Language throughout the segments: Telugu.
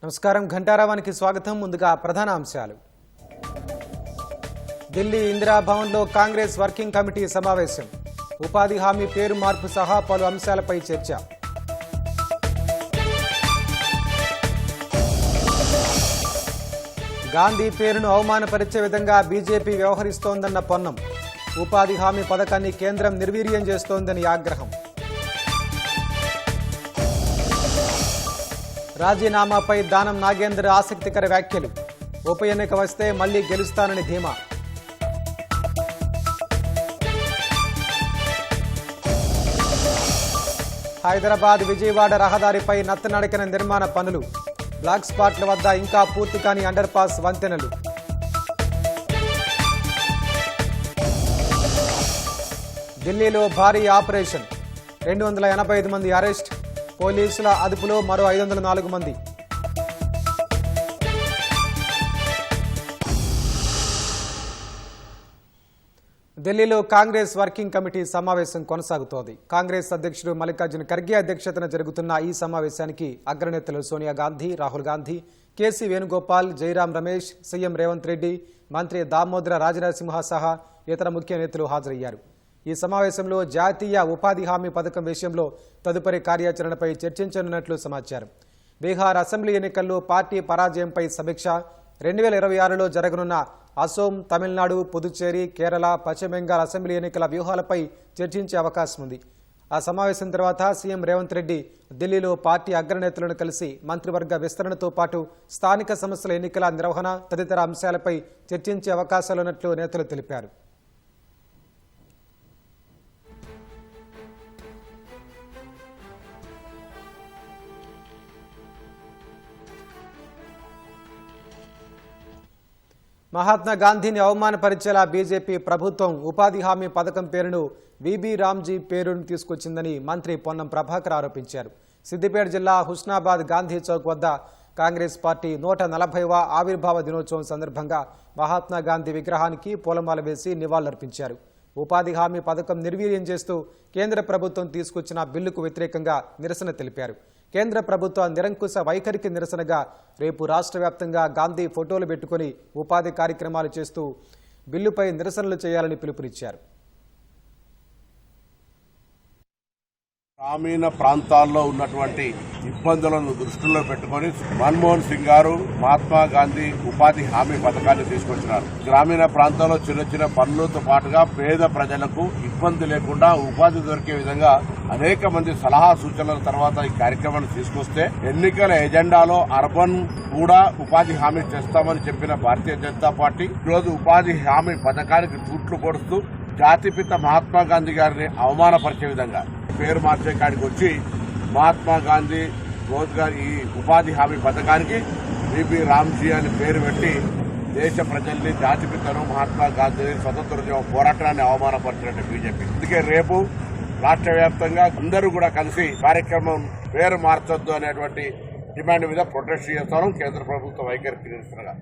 నమస్కారం ఘంటారావానికి స్వాగతం. ముందుగా ప్రధాన అంశాలు. ఢిల్లీ ఇందిరా భవన్లో కాంగ్రెస్ వర్కింగ్ కమిటీ సమావేశం. ఉపాధి హామీ పేరు మార్పు సహా పలు అంశాలపై చర్చ. గాంధీ పేరును అవమానపరిచే విధంగా బీజేపీ వ్యవహరిస్తోందన్న పొన్నం. ఉపాధి హామీ పథకాన్ని కేంద్రం నిర్వీర్యం చేస్తోందని ఆగ్రహం. రాజీనామాపై దానం నాగేందర్ ఆసక్తికర వ్యాఖ్యలు. ఉప ఎన్నిక వస్తే మళ్లీ గెలుస్తానని ధీమా. హైదరాబాద్ విజయవాడ రహదారిపై నత్తనడకన నిర్మాణ పనులు. బ్లాక్ స్పాట్ల వద్ద ఇంకా పూర్తి కాని అండర్ పాస్ వంతెనలు. ఢిల్లీలో భారీ ఆపరేషన్. 285 మంది అరెస్ట్. పోలీసుల అదుపులో మరో 504 మంది. ఢిల్లీలో కాంగ్రెస్ వర్కింగ్ కమిటీ సమావేశం కొనసాగుతోంది. కాంగ్రెస్ అధ్యక్షుడు మల్లికార్జున ఖర్గే అధ్యక్షతన జరుగుతున్న ఈ సమావేశానికి అగ్రనేతలు సోనియా గాంధీ, రాహుల్ గాంధీ, కేసీ వేణుగోపాల్, జైరాం రమేష్, సీఎం రేవంత్ రెడ్డి, మంత్రి దామోదర రాజనరసింహ సహా ఇతర ముఖ్య నేతలు హాజరయ్యారు. ఈ సమావేశంలో జాతీయ ఉపాధి హామీ పథకం విషయంలో తదుపరి కార్యాచరణపై చర్చించనున్నట్లు సమాచారం. బీహార్ అసెంబ్లీ ఎన్నికల్లో పార్టీ పరాజయంపై సమీక్ష. 2026లో జరగనున్న అసోం, తమిళనాడు, పుదుచ్చేరి, కేరళ, పశ్చిమ బెంగాల్ అసెంబ్లీ ఎన్నికల వ్యూహాలపై చర్చించే అవకాశం ఉంది. ఆ సమావేశం తర్వాత సీఎం రేవంత్ రెడ్డి ఢిల్లీలో పార్టీ అగ్రనేతలను కలిసి మంత్రివర్గ విస్తరణతో పాటు స్థానిక సంస్థల ఎన్నికల నిర్వహణ తదితర అంశాలపై చర్చించే అవకాశాలున్నట్లు నేతలు తెలిపారు. మహాత్మా గాంధీని అవమానపరిచేలా బీజేపీ ప్రభుత్వం ఉపాధి హామీ పథకం పేరును వీబీ రామ్జీ పేరును తీసుకొచ్చిందని మంత్రి పొన్నం ప్రభాకర్ ఆరోపించారు. సిద్దిపేట జిల్లా హుస్నాబాద్ గాంధీ చౌక్ వద్ద కాంగ్రెస్ పార్టీ 140వ ఆవిర్భావ దినోత్సవం సందర్భంగా మహాత్మా గాంధీ విగ్రహానికి పూలమాల వేసి నివాళులర్పించారు. ఉపాధి హామీ పథకం నిర్వీర్యం చేస్తూ కేంద్ర ప్రభుత్వం తీసుకొచ్చిన బిల్లుకు వ్యతిరేకంగా నిరసన తెలిపారు. కేంద్ర ప్రభుత్వ నిరంకుశ వైఖరికి నిరసనగా రేపు రాష్ట్ర వ్యాప్తంగా గాంధీ ఫోటోలు పెట్టుకుని ఉపాధి కార్యక్రమాలు చేస్తూ బిల్లుపై నిరసనలు చేయాలని పిలుపునిచ్చారు. గ్రామీణ ప్రాంతాల్లో ఉన్నటువంటి ఇబ్బందులను దృష్టిలో పెట్టుకుని మన్మోహన్ సింగ్ గారు మహాత్మా గాంధీ ఉపాధి హామీ పథకాన్ని తీసుకొచ్చినారు. గ్రామీణ ప్రాంతాల్లో చిన్న చిన్న పనులతో పాటుగా పేద ప్రజలకు ఇబ్బంది లేకుండా ఉపాధి దొరికే విధంగా అనేక మంది సలహా సూచనల తర్వాత ఈ కార్యక్రమాన్ని తీసుకొస్తే ఎన్నికల ఎజెండాలో అర్బన్ కూడా ఉపాధి హామీ చేస్తామని చెప్పిన భారతీయ జనతా పార్టీ ఈరోజు ఉపాధి హామీ పథకానికి తూట్లు పొడుస్తూ జాతిపిత మహాత్మా గాంధీ గారిని అవమానపరిచే విధంగా పేరు మార్చే కాడికి వచ్చి మహాత్మా గాంధీ రోజ్గార్ ఈ ఉపాధి హామీ పథకానికి బీబీ రామ్జీ అని పేరు పెట్టి దేశ ప్రజల్ని జాతిపితను మహాత్మా గాంధీ స్వతంత్రోద్యమ పోరాటాన్ని అవమానపరిచినట్టు బీజేపీ. అందుకే రేపు రాష్ట్ర వ్యాప్తంగా అందరూ కూడా కలిసి కార్యక్రమం పేరు మార్చొద్దు అనేటువంటి డిమాండ్ మీద ప్రొటెస్ట్ చేస్తాను. కేంద్ర ప్రభుత్వ వైఖరికి నిరసనగా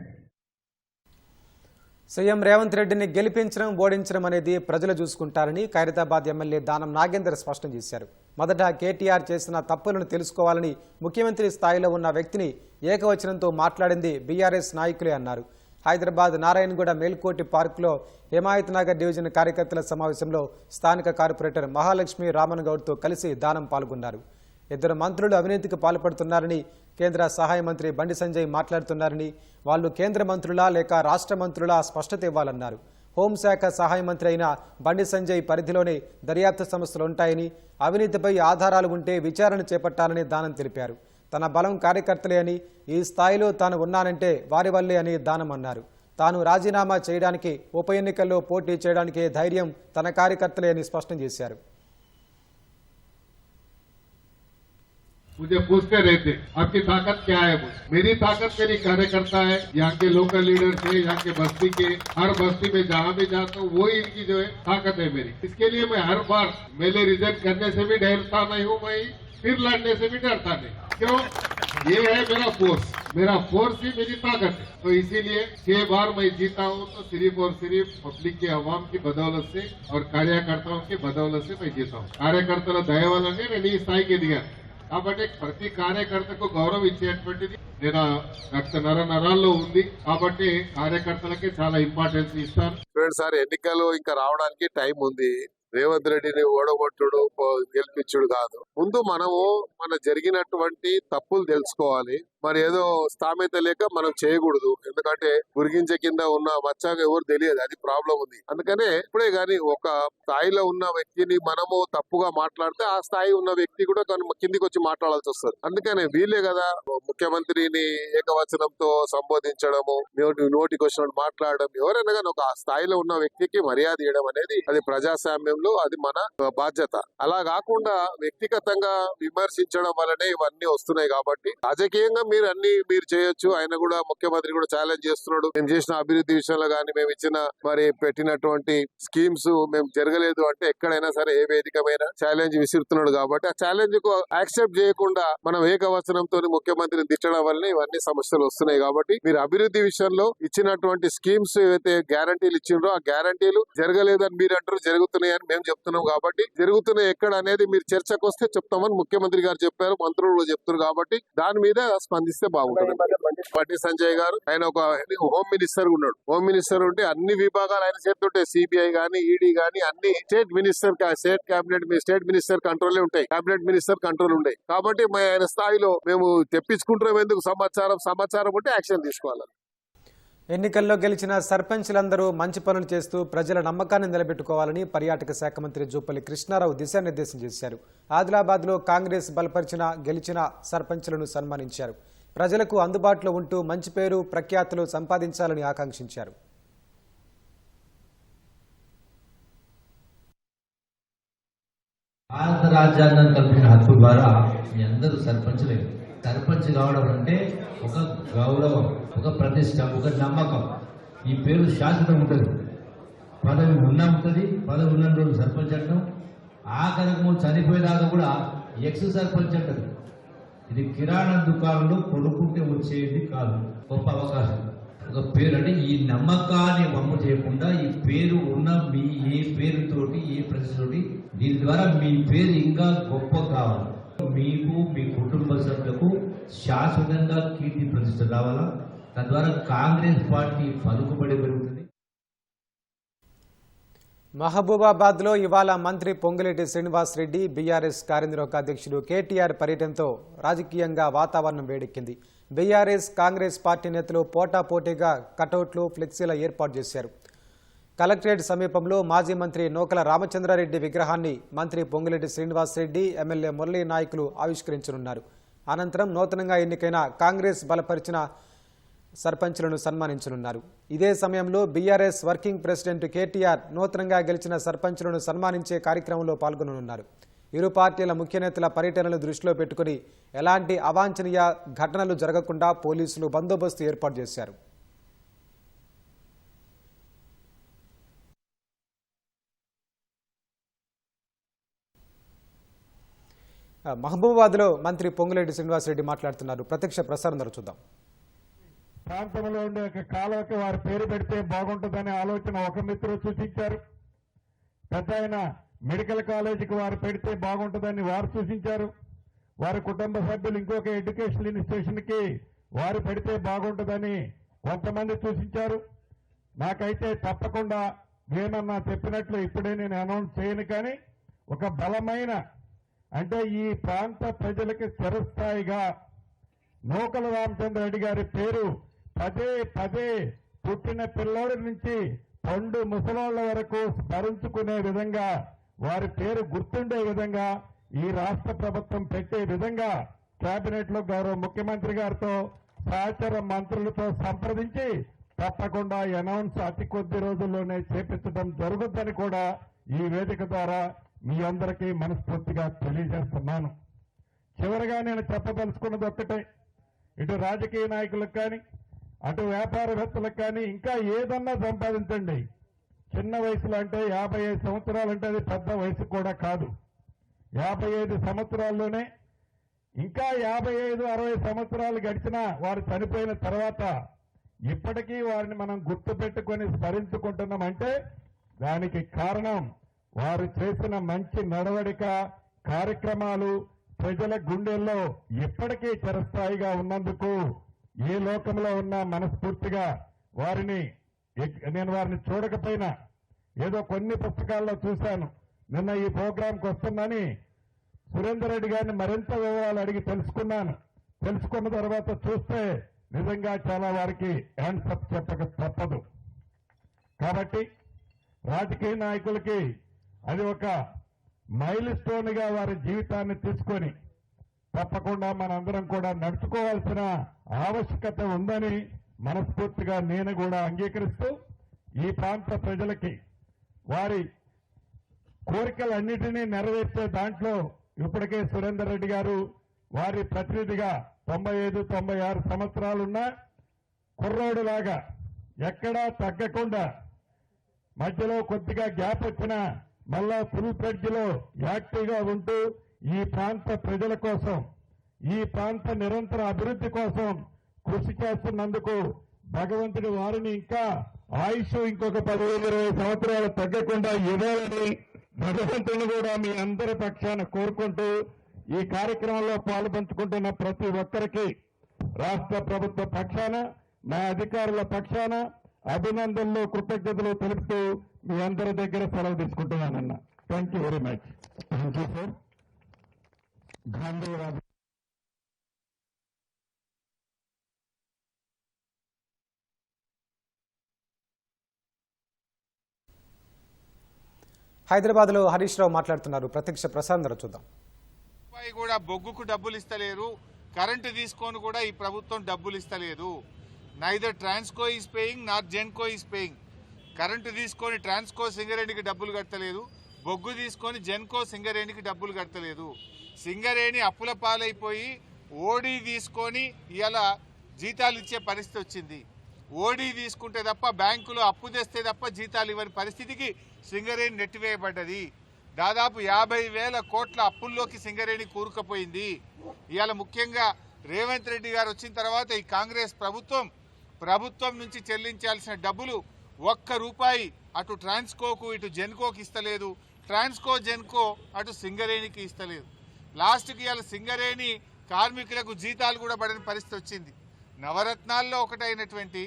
సీఎం రేవంత్ రెడ్డిని గెలిపించడం, ఓడించడం అనేది ప్రజలు చూసుకుంటారని ఖైరతాబాద్ ఎమ్మెల్యే దానం నాగేందర్ స్పష్టం చేశారు. మొదట కేటీఆర్ చేసిన తప్పులను తెలుసుకోవాలని ముఖ్యమంత్రి స్థాయిలో ఉన్న వ్యక్తిని ఏకవచనంతో మాట్లాడింది బీఆర్ఎస్ నాయకులే అన్నారు. హైదరాబాద్ నారాయణగూడ మేల్కోటి పార్కులో హిమాయత్ నగర్ డివిజన్ కార్యకర్తల సమావేశంలో స్థానిక కార్పొరేటర్ మహాలక్ష్మి రామన్ గౌడ్తో కలిసి దానం పాల్గొన్నారు. 2 మంత్రులు అవినీతికి పాల్పడుతున్నారని కేంద్ర సహాయ మంత్రి బండి సంజయ్ మాట్లాడుతున్నారని, వాళ్లు కేంద్ర మంత్రులా లేక రాష్ట్ర మంత్రులా స్పష్టత ఇవ్వాలన్నారు. హోంశాఖ సహాయ మంత్రి అయిన బండి సంజయ్ పరిధిలోనే దర్యాప్తు సంస్థలు ఉంటాయని, అవినీతిపై ఆధారాలు ఉంటే విచారణ చేపట్టాలని దానం తెలిపారు. తన బలం కార్యకర్తలే అని, ఈ స్థాయిలో తాను ఉన్నానంటే వారి వల్లే అని దానం అన్నారు. తాను రాజీనామా చేయడానికి, ఉప ఎన్నికల్లో పోటీ చేయడానికే ధైర్యం తన కార్యకర్తలే అని స్పష్టం చేశారు. मुझे पूछते रहते आपकी ताकत क्या है? मेरी ताकत मेरी कार्यकर्ता है। यहाँ के लोकल लीडर थे, यहाँ के बस्ती के, हर बस्ती में जहाँ भी जाता हूँ वही इनकी जो है ताकत है मेरी। इसके लिए मैं हर बार मेले रिजल्ट करने से भी डरता नहीं हूँ, मैं फिर लड़ने से भी डरता नहीं। क्यों? ये है मेरा फोर्स ही मेरी ताकत है। तो इसीलिए 6 बार मैं जीता हूँ तो सिर्फ और सिर्फ पब्लिक के अवाम की बदौलत से और कार्यकर्ताओं की बदौलत से मैं जीता हूँ. कार्यकर्ता दया वल नी स्थाई దిగా కాబట్టి ప్రతి కార్యకర్తకు గౌరవం ఇచ్చేటువంటిది నేను రక్త నరాల్లో ఉంది. కాబట్టి కార్యకర్తలకి చాలా ఇంపార్టెన్స్ ఇస్తాను. చూడండి సార్, ఎన్నికలు ఇంకా రావడానికి టైం ఉంది. రేవంత్ రెడ్డిని ఓడగొట్టుడు గెలిపించుడు కాదు. ముందు మనము మన జరిగినటువంటి తప్పులు తెలుసుకోవాలి. మరి ఏదో స్థామిత లేక మనం చేయకూడదు. ఎందుకంటే గురిగించే కింద ఉన్న మచ్చాగా ఎవరు తెలియదు, అది ప్రాబ్లం ఉంది. అందుకనే ఇప్పుడే గాని ఒక స్థాయిలో ఉన్న వ్యక్తిని మనము తప్పుగా మాట్లాడితే ఆ స్థాయి ఉన్న వ్యక్తి కూడా కిందికి వచ్చి మాట్లాడాల్సి వస్తుంది. అందుకనే వీళ్ళే కదా ముఖ్యమంత్రిని ఏకవచనంతో సంబోధించడము, నోటికి వచ్చినట్టు మాట్లాడడం, ఎవరైనా కానీ ఒక స్థాయిలో ఉన్న వ్యక్తికి మర్యాద ఇవ్వడం అనేది అది ప్రజాస్వామ్యంలో అది మన బాధ్యత. అలా కాకుండా వ్యక్తిగతంగా విమర్శించడం వల్లనే ఇవన్నీ వస్తున్నాయి. కాబట్టి రాజకీయంగా మీరు చేయొచ్చు. ఆయన కూడా ముఖ్యమంత్రి కూడా ఛాలెంజ్ చేస్తున్నాడు. మేము చేసిన అభివృద్ధి విషయంలో గానీ, మేము ఇచ్చిన మరి పెట్టినటువంటి స్కీమ్స్ మేము జరగలేదు అంటే ఎక్కడైనా సరే ఏ వేదికమైన ఛాలెంజ్ విసురుతున్నాడు. కాబట్టి ఆ ఛాలెంజ్ కు యాక్సెప్ట్ చేయకుండా మనం ఏకవచనంతో ముఖ్యమంత్రిని తిట్టడం వల్ల ఇవన్నీ సమస్యలు వస్తున్నాయి. కాబట్టి మీరు అభివృద్ధి విషయంలో ఇచ్చినటువంటి స్కీమ్స్ ఏవైతే గ్యారంటీలు ఇచ్చిండ్రో ఆ గ్యారంటీలు జరగలేదని మీరు అంటారు, జరుగుతున్నాయని మేము చెప్తున్నాం. కాబట్టి జరుగుతున్నాయి ఎక్కడ అనేది మీరు చర్చకు వస్తే చెప్తామని ముఖ్యమంత్రి గారు చెప్పారు, మంత్రులు కూడా చెప్తున్నారు. కాబట్టి దాని మీద స్పందిస్తే బాగుంటుంది. బండి సంజయ్ గారు ఆయన ఒక హోమ్ మినిస్టర్ ఉన్నాడు. హోమ్ మినిస్టర్ ఉంటే అన్ని విభాగాలు ఆయన చేస్తుంటే సిబిఐ గానీ, ఈడీ గానీ అన్ని స్టేట్ మినిస్టర్ కంట్రోల్ ఉంటాయి, కేబినెట్ మినిస్టర్ కంట్రోల్ ఉంటాయి. కాబట్టి ఆయన స్థాయిలో మేము తెప్పించుకుంటున్నాం. ఎందుకు సమాచారం ఉంటే యాక్షన్ తీసుకోవాలి. ఎన్నికల్లో గెలిచిన సర్పంచ్లందరూ మంచి పనులు చేస్తూ ప్రజల నమ్మకాన్ని నిలబెట్టుకోవాలని పర్యాటక శాఖ మంత్రి జూపల్లి కృష్ణారావు దిశానిర్దేశం చేశారు. ఆదిలాబాద్లో కాంగ్రెస్ గెలిచిన సర్పంచ్లను సన్మానించారు. ప్రజలకు అందుబాటులో ఉంటూ మంచి పేరు ప్రఖ్యాతులు సంపాదించాలని ఆకాంక్షించారు. భారత రాజ్యాంగం కల్పించిన హక్కు ద్వారా మీ అందరూ సర్పంచ్లే. సర్పంచ్ కావడం అంటే ఒక గౌరవం, ఒక ప్రతిష్ట, ఒక నమ్మకం. ఈ పేరు శాశ్వతం ఉంటుంది. పదవి ఉన్నా ఉంటుంది, పదవి ఉన్న రోజు సర్పంచ్ అంటాం. ఆఖరకు చనిపోయేదాకా కూడా ఎక్స్ సర్పంచ్ అంటారు. ఇది కిరాణా దుకాణంలో కొనుక్కుంటే వచ్చేది కాదు, గొప్ప అవకాశం. ఒక పేరు అంటే ఈ నమ్మకాన్ని వమ్ము చేయకుండా ఈ పేరు ఉన్న మీ ఏ పేరుతోటి ఏ ప్రతితోటి దీని ద్వారా మీ పేరు ఇంకా గొప్ప కావాలి. మీకు మీ కుటుంబ సభ్యులకు శాశ్వతంగా కీర్తి ప్రతిష్ట రావాలా. తద్వారా కాంగ్రెస్ పార్టీ పలుకుబడి పెరుగుతుంది. మహబూబాబాద్లో ఇవాళ మంత్రి పొంగులేటి శ్రీనివాసరెడ్డి, బీఆర్ఎస్ కార్యనిర్వాహక అధ్యక్షుడు కేటీఆర్ పర్యటనతో రాజకీయంగా వాతావరణం వేడెక్కింది. బీఆర్ఎస్ కాంగ్రెస్ పార్టీ నేతలు పోటాపోటీగా కటౌట్లు, ఫ్లెక్సీల ఏర్పాటు చేశారు. కలెక్టరేట్ సమీపంలో మాజీ మంత్రి నోకల రామచంద్రారెడ్డి విగ్రహాన్ని మంత్రి పొంగులేటి శ్రీనివాసరెడ్డి, ఎమ్మెల్యే మురళీ నాయకులు ఆవిష్కరించనున్నారు. అనంతరం నూతనంగా ఎన్నికైన కాంగ్రెస్ బలపరిచిన సర్పంచ్లను సన్మానించనున్నారు. ఇదే సమయంలో బీఆర్ఎస్ వర్కింగ్ ప్రెసిడెంట్ కేటీఆర్ నూతనంగా గెలిచిన సర్పంచ్లను సన్మానించే కార్యక్రమంలో పాల్గొననున్నారు. ఇరు పార్టీల ముఖ్య నేతల పర్యటనలు దృష్టిలో పెట్టుకుని ఎలాంటి అవాంఛనీయ ఘటనలు జరగకుండా పోలీసులు బందోబస్తు ఏర్పాటు చేశారు. మహబూబాబాద్లో మంత్రి పొంగులేటి శ్రీనివాసరెడ్డి మాట్లాడుతున్నారు. ప్రత్యక్ష ప్రసారం చూద్దాం. ప్రాంతంలో ఉండే ఒక కాలువకి వారి పేరు పెడితే బాగుంటుందనే ఆలోచన ఒక మిత్రుడు సూచించారు. పెద్ద ఆయన మెడికల్ కాలేజీకి వారు పెడితే బాగుంటుందని వారు సూచించారు. వారి కుటుంబ సభ్యులు ఇంకొక ఎడ్యుకేషన్ ఇన్స్టిట్యూషన్ కి వారు పెడితే బాగుంటుందని కొంతమంది సూచించారు. నాకైతే తప్పకుండా ఏమన్నా చెప్పినట్లు ఇప్పుడే నేను అనౌన్స్ చేయను. కానీ ఒక బలమైన అంటే ఈ ప్రాంత ప్రజలకి చిరస్థాయిగా నూకల రామచంద్రారెడ్డి గారి పేరు పదే పుట్టిన పిల్లోడి నుంచి పండు ముసలోళ్ల వరకు స్మరించుకునే విధంగా వారి పేరు గుర్తుండే విధంగా ఈ రాష్ట్ర ప్రభుత్వం పెట్టే విధంగా కేబినెట్ లో గౌరవ ముఖ్యమంత్రి గారితో సహచర మంత్రులతో సంప్రదించి తప్పకుండా అనౌన్స్ అతి కొద్ది రోజుల్లోనే చేపించడం జరుగుతుందని కూడా ఈ వేదిక ద్వారా మీ అందరికీ మనస్ఫూర్తిగా తెలియజేస్తున్నాను. చివరిగా నేను చెప్పదలుచుకున్నది ఒక్కటే, ఇటు రాజకీయ నాయకులకు కానీ అటు వ్యాపారవేత్తలకు కానీ ఇంకా ఏదన్నా సంపాదించండి. చిన్న వయసులో అంటే 55 సంవత్సరాలు అంటే అది పెద్ద వయసు కూడా కాదు. 55 సంవత్సరాల్లోనే ఇంకా 55-60 సంవత్సరాలు గడిచినా వారు చనిపోయిన తర్వాత ఇప్పటికీ వారిని మనం గుర్తు పెట్టుకొని స్మరించుకుంటున్నామంటే దానికి కారణం వారు చేసిన మంచి నడవడిక, కార్యక్రమాలు, ప్రజల గుండెల్లో ఇప్పటికీ చిరస్థాయిగా ఉన్నందుకు ఏ లోకంలో ఉన్నా మనస్ఫూర్తిగా నేను వారిని చూడకపోయినా ఏదో కొన్ని పుస్తకాల్లో చూశాను. నిన్న ఈ ప్రోగ్రాంకి వస్తుందని సురేందర్ రెడ్డి గారిని మరింత వివరాలు అడిగి తెలుసుకున్నాను. తెలుసుకున్న తర్వాత చూస్తే నిజంగా చాలా వారికి హ్యాండ్సప్ చెప్పక తప్పదు. కాబట్టి రాజకీయ నాయకులకి అది ఒక మైల్ స్టోన్ గా వారి జీవితాన్ని తీసుకొని తప్పకుండా మనందరం కూడా నడుచుకోవాల్సిన ఆవశ్యకత ఉందని మనస్ఫూర్తిగా నేను కూడా అంగీకరిస్తూ ఈ ప్రాంత ప్రజలకి వారి కోరికలన్నిటినీ నెరవేర్చే దాంట్లో ఇప్పటికే సురేందర్ రెడ్డి గారు వారి ప్రతినిధిగా 95-96 సంవత్సరాలున్న కుర్రోడులాగా ఎక్కడా తగ్గకుండా మధ్యలో కొద్దిగా గ్యాప్ వచ్చినా మళ్ళా ఫుల్ ఫ్లెడ్జ్ లో యాక్టివ్ గా ఉంటూ ఈ ప్రాంత ప్రజల కోసం ఈ ప్రాంత నిరంతర అభివృద్ధి కోసం కృషి చేస్తున్నందుకు భగవంతుడి వారిని ఇంకా ఆయుష్ ఇంకొక 15-20 సంవత్సరాలు తగ్గకుండా ఇవ్వాలని భగవంతుని కూడా మీ అందరి పక్షాన కోరుకుంటూ ఈ కార్యక్రమంలో పాల్పంచుకుంటున్న ప్రతి ఒక్కరికి రాష్ట్ర ప్రభుత్వ పక్షాన మా అధికారుల పక్షాన అభినందనలు కృతజ్ఞతలు తెలుపుతూ మీ అందరి దగ్గర సెలవు తీసుకుంటున్నానన్న. Thank you very much. Thank you sir. Gandhiraju Hyderabad లో హరీష్ రావు మాట్లాడుతున్నారు. ప్రత్యక్ష ప్రసారం చూద్దాం. కూడా బొగ్గుకు డబ్బులు ఇస్తలేరు, కరెంటు తీసుకొని కూడా ఈ ప్రభుత్వం డబ్బులు ఇస్తలేదు. Neither Transco is paying not Genco is paying. Current తీసుకొని ట్రాన్స్కో సింగరేణికి డబ్బులు కట్టలేదు, బొగ్గు తీసుకొని జెన్కో సింగరేణికి డబ్బులు కట్టలేదు. సింగరేణి అప్పుల పాలైపోయి ఓడీ తీసుకొని ఇలా జీతాలు ఇచ్చే పరిస్థితి వచ్చింది. ఓడీ తీసుకుంటే తప్ప బ్యాంకులో అప్పు తెస్తే తప్ప జీతాలు ఇవ్వని పరిస్థితికి సింగరేణి నెట్టివేయబడ్డది. దాదాపు 50,000 కోట్ల అప్పుల్లోకి సింగరేణి కూరుకుపోయింది. ఇవాళ ముఖ్యంగా రేవంత్ రెడ్డి గారు వచ్చిన తర్వాత ఈ కాంగ్రెస్ ప్రభుత్వం నుంచి చెల్లించాల్సిన డబ్బులు ₹1 అటు ట్రాన్స్కోకు ఇటు జెన్కోకి ఇస్తలేదు, ట్రాన్స్కో జెన్కో అటు సింగరేణికి ఇస్తలేదు. లాస్ట్కి ఇవాళ సింగరేణి కార్మికులకు జీతాలు కూడా పడని పరిస్థితి వచ్చింది. నవరత్నాల్లో ఒకటైనటువంటి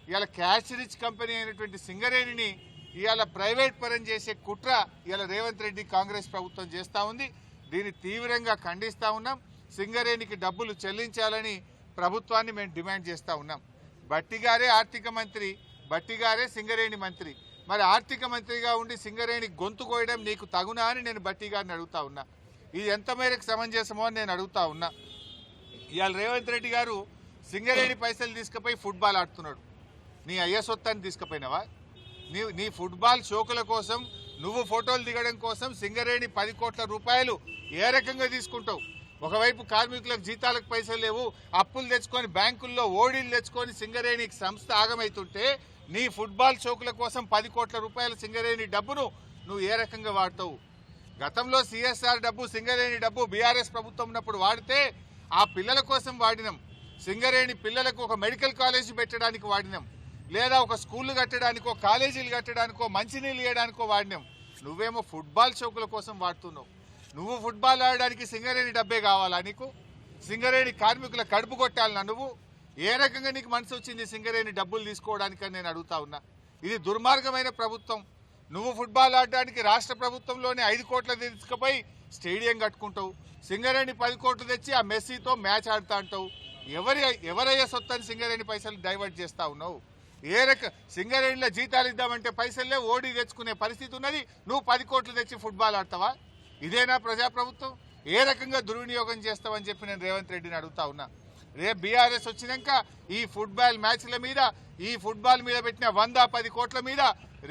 ఇవాళ క్యాష్ రిచ్ కంపెనీ అయినటువంటి సింగరేణిని ఇవాళ ప్రైవేట్ పరం చేసే కుట్ర ఇవాళ రేవంత్ రెడ్డి కాంగ్రెస్ ప్రభుత్వం చేస్తూ ఉంది. దీన్ని తీవ్రంగా ఖండిస్తూ ఉన్నాం. సింగరేణికి డబ్బులు చెల్లించాలని ప్రభుత్వాన్ని మేము డిమాండ్ చేస్తూ ఉన్నాం. బట్టిగారే ఆర్థిక మంత్రి, బట్టిగారే సింగరేణి మంత్రి. మరి ఆర్థిక మంత్రిగా ఉండి సింగరేణి గొంతు కోయడం నీకు తగునా అని నేను బట్టిగారిని అడుగుతా ఉన్నా. ఇది ఎంత మేరకు సమంజసమో అని నేను అడుగుతా ఉన్నా. ఇవాళ రేవంత్ రెడ్డి గారు సింగరేణి పైసలు తీసుకుపోయి ఫుట్బాల్ ఆడుతున్నాడు. నీ అయ్య సొత్తాన్ని తీసుకుపోయినావా? నీ ఫుట్బాల్ షోకుల కోసం నువ్వు ఫోటోలు దిగడం కోసం సింగరేణి 10 కోట్ల రూపాయలు ఏ రకంగా తీసుకుంటావు? ఒకవైపు కార్మికులకు జీతాలకు పైసలు లేవు, అప్పులు తెచ్చుకొని బ్యాంకుల్లో ఓడీలు తెచ్చుకొని సింగరేణి సంస్థ ఆగమైతుంటే నీ ఫుట్బాల్ షోకుల కోసం 10 కోట్ల రూపాయల సింగరేణి డబ్బును నువ్వు ఏ రకంగా వాడతావు? గతంలో సిఎస్ఆర్ డబ్బు సింగరేణి డబ్బు బీఆర్ఎస్ ప్రభుత్వం ఉన్నప్పుడు వాడితే ఆ పిల్లల కోసం వాడినాం. సింగరేణి పిల్లలకు ఒక మెడికల్ కాలేజీ పెట్టడానికి వాడినాం, లేదా ఒక స్కూళ్ళు కట్టడానికో కాలేజీలు కట్టడానికో మంచినీళ్ళు ఇవ్వడానికో వాడినాం. నువ్వేమో ఫుట్బాల్ షోకుల కోసం వాడుతున్నావు. నువ్వు ఫుట్బాల్ ఆడడానికి సింగరేణి డబ్బే కావాలా నీకు? సింగరేణి కార్మికుల కడుపు కొట్టాలన్నా నువ్వు? ఏ రకంగా నీకు మనసు వచ్చింది సింగరేణి డబ్బులు తీసుకోవడానికి అని నేను అడుగుతా ఉన్నా. ఇది దుర్మార్గమైన ప్రభుత్వం. నువ్వు ఫుట్బాల్ ఆడడానికి రాష్ట్ర ప్రభుత్వంలోనే 5 కోట్ల తీసుకుపోయి స్టేడియం కట్టుకుంటావు, సింగరేణి 10 కోట్లు తెచ్చి ఆ మెస్సీతో మ్యాచ్ ఆడుతా అంటావు. ఎవరయ్యే సొత్తని సింగరేణి పైసలు డైవర్ట్ చేస్తా ఉన్నావు? సింగరేణిలో జీతాలు ఇద్దామంటే పైసలే ఓడి తెచ్చుకునే పరిస్థితి ఉన్నది. నువ్వు 10 కోట్లు తెచ్చి ఫుట్బాల్ ఆడతావా? ఇదేనా ప్రజాప్రభుత్వం? ఏ రకంగా దుర్వినియోగం చేస్తావని చెప్పి నేను రేవంత్ రెడ్డిని అడుగుతా ఉన్నా. రేపు బీఆర్ఎస్ వచ్చినాక ఈ ఫుట్బాల్ మ్యాచ్ల మీద, ఈ ఫుట్బాల్ మీద పెట్టిన 110 కోట్ల మీద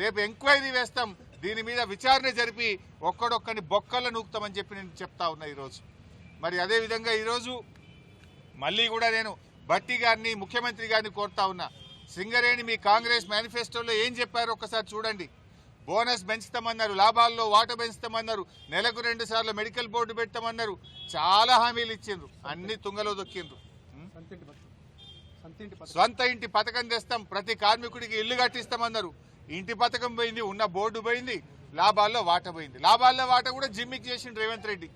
రేపు ఎంక్వైరీ వేస్తాం. దీని మీద విచారణ జరిపి ఒక్కడొక్కని బొక్కల నూకుతామని చెప్పి నేను చెప్తా ఉన్నా ఈరోజు. మరి అదేవిధంగా ఈరోజు మళ్ళీ కూడా నేను భట్టి గారిని, ముఖ్యమంత్రి గారిని కోరుతా ఉన్నా. సింగరేణి మీ కాంగ్రెస్ మేనిఫెస్టోలో ఏం చెప్పారో ఒక్కసారి చూడండి. బోనస్ పెంచుతామన్నారు, లాభాల్లో వాటా పెంచుతామన్నారు, నెలకు 2 సార్లు మెడికల్ బోర్డు పెడతామన్నారు. చాలా హామీలు ఇచ్చిండ్రు, అన్ని తుంగలో దొక్కిండ్రు. సొంత ఇంటి పథకం తెస్తాం, ప్రతి కార్మికుడికి ఇల్లు కట్టిస్తామన్నారు. ఇంటి పథకం పోయింది, ఉన్న బోర్డు పోయింది, లాభాల్లో వాటా పోయింది. లాభాల్లో వాటా కూడా జిమ్మిక్ చేసిండు రేవంత్ రెడ్డి.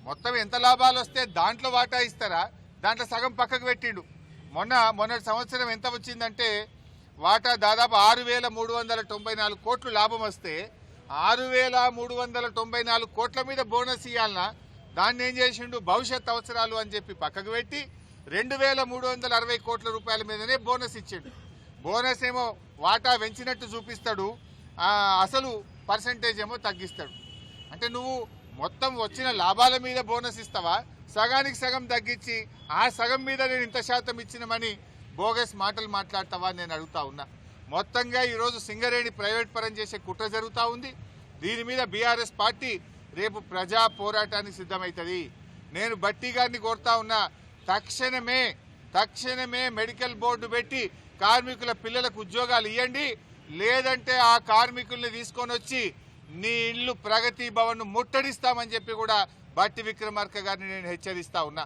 మొత్తం ఎంత లాభాలు వస్తే దాంట్లో వాటా ఇస్తారా, దాంట్లో సగం పక్కకు పెట్టిండు. మొన్నటి సంవత్సరం ఎంత వచ్చిందంటే వాటా దాదాపు 6,394 కోట్లు లాభం వస్తే 6,394 కోట్ల మీద బోనస్ ఇవ్వాలన్నా దాన్ని ఏం చేసిండు, భవిష్యత్ అవసరాలు అని చెప్పి పక్కకు పెట్టి 2,360 కోట్ల రూపాయల మీదనే బోనస్ ఇచ్చిండు. బోనస్ ఏమో వాటా పెంచినట్టు చూపిస్తాడు, అసలు పర్సంటేజ్ ఏమో తగ్గిస్తాడు. అంటే నువ్వు మొత్తం వచ్చిన లాభాల మీద బోనస్ ఇస్తావా, సగానికి సగం తగ్గించి ఆ సగం మీద నేను ఇంత శాతం ఇచ్చినమని బోగస్ మాటలు మాట్లాడతావా నేను అడుగుతా ఉన్నా. మొత్తంగా ఈరోజు సింగరేణి ప్రైవేట్ పరం చేసే కుట్ర జరుగుతూ ఉంది. దీని మీద బీఆర్ఎస్ పార్టీ రేపు ప్రజా పోరాటానికి సిద్ధమవుతుంది. నేను బట్టి గారిని కోరుతా ఉన్నా, తక్షణమే మెడికల్ బోర్డు పెట్టి కార్మికుల పిల్లలకు ఉద్యోగాలు ఇవ్వండి, లేదంటే ఆ కార్మికుల్ని తీసుకొని వచ్చి నీ ఇల్లు ప్రగతి భవన్ ముట్టడిస్తామని చెప్పి కూడా బట్టి విక్రమార్క గారిని నేను హెచ్చరిస్తా ఉన్నా.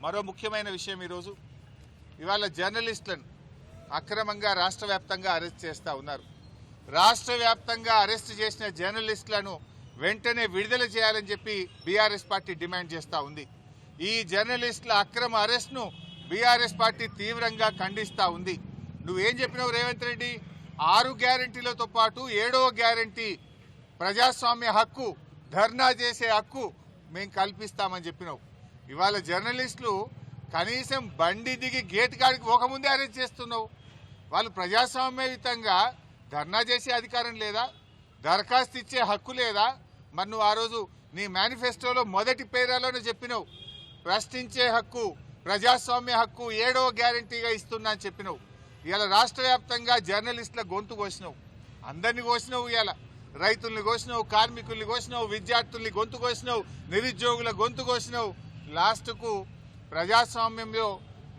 మరో ముఖ్యమైన విషయం, ఇవాళ జర్నలిస్టులను అక్రమంగా రాష్ట్ర వ్యాప్తంగా అరెస్ట్ చేస్తూ ఉన్నారు. రాష్ట్ర వ్యాప్తంగా అరెస్ట్ చేసిన జర్నలిస్టులను వెంటనే విడుదల చేయాలని చెప్పి బీఆర్ఎస్ పార్టీ డిమాండ్ చేస్తూ ఉంది. ఈ జర్నలిస్టుల అక్రమ అరెస్ట్ను బీఆర్ఎస్ పార్టీ తీవ్రంగా ఖండిస్తూ ఉంది. నువ్వేం చెప్పినావు రేవంత్ రెడ్డి, 6 గ్యారంటీలతో పాటు 7వ గ్యారంటీ ప్రజాస్వామ్య హక్కు, ధర్నా చేసే హక్కు మేము కల్పిస్తామని చెప్పినావు. ఇవాళ జర్నలిస్టులు కనీసం బండి దిగి గేట్ కాడికి పోకముందే అరెస్ట్ చేస్తున్నావు. వాళ్ళు ప్రజాస్వామ్యయుతంగా ధర్నా చేసే అధికారం లేదా, దరఖాస్తు ఇచ్చే హక్కు లేదా? మరి నువ్వు ఆ రోజు నీ మేనిఫెస్టోలో మొదటి పేరాలోనే చెప్పినావు, ప్రశ్నించే హక్కు, ప్రజాస్వామ్య హక్కు 7వ గ్యారంటీగా ఇస్తున్నా అని చెప్పినావు. ఇవాళ రాష్ట్ర వ్యాప్తంగా జర్నలిస్టుల గొంతు కోసినావు, అందరినీ కోసినావు. ఇవాళ రైతుల్ని కోసినావు, కార్మికుల్ని కోసినావు, విద్యార్థుల్ని గొంతు కోసినావు, నిరుద్యోగుల గొంతు కోసినావు. లాస్ట్కు ప్రజాస్వామ్యంలో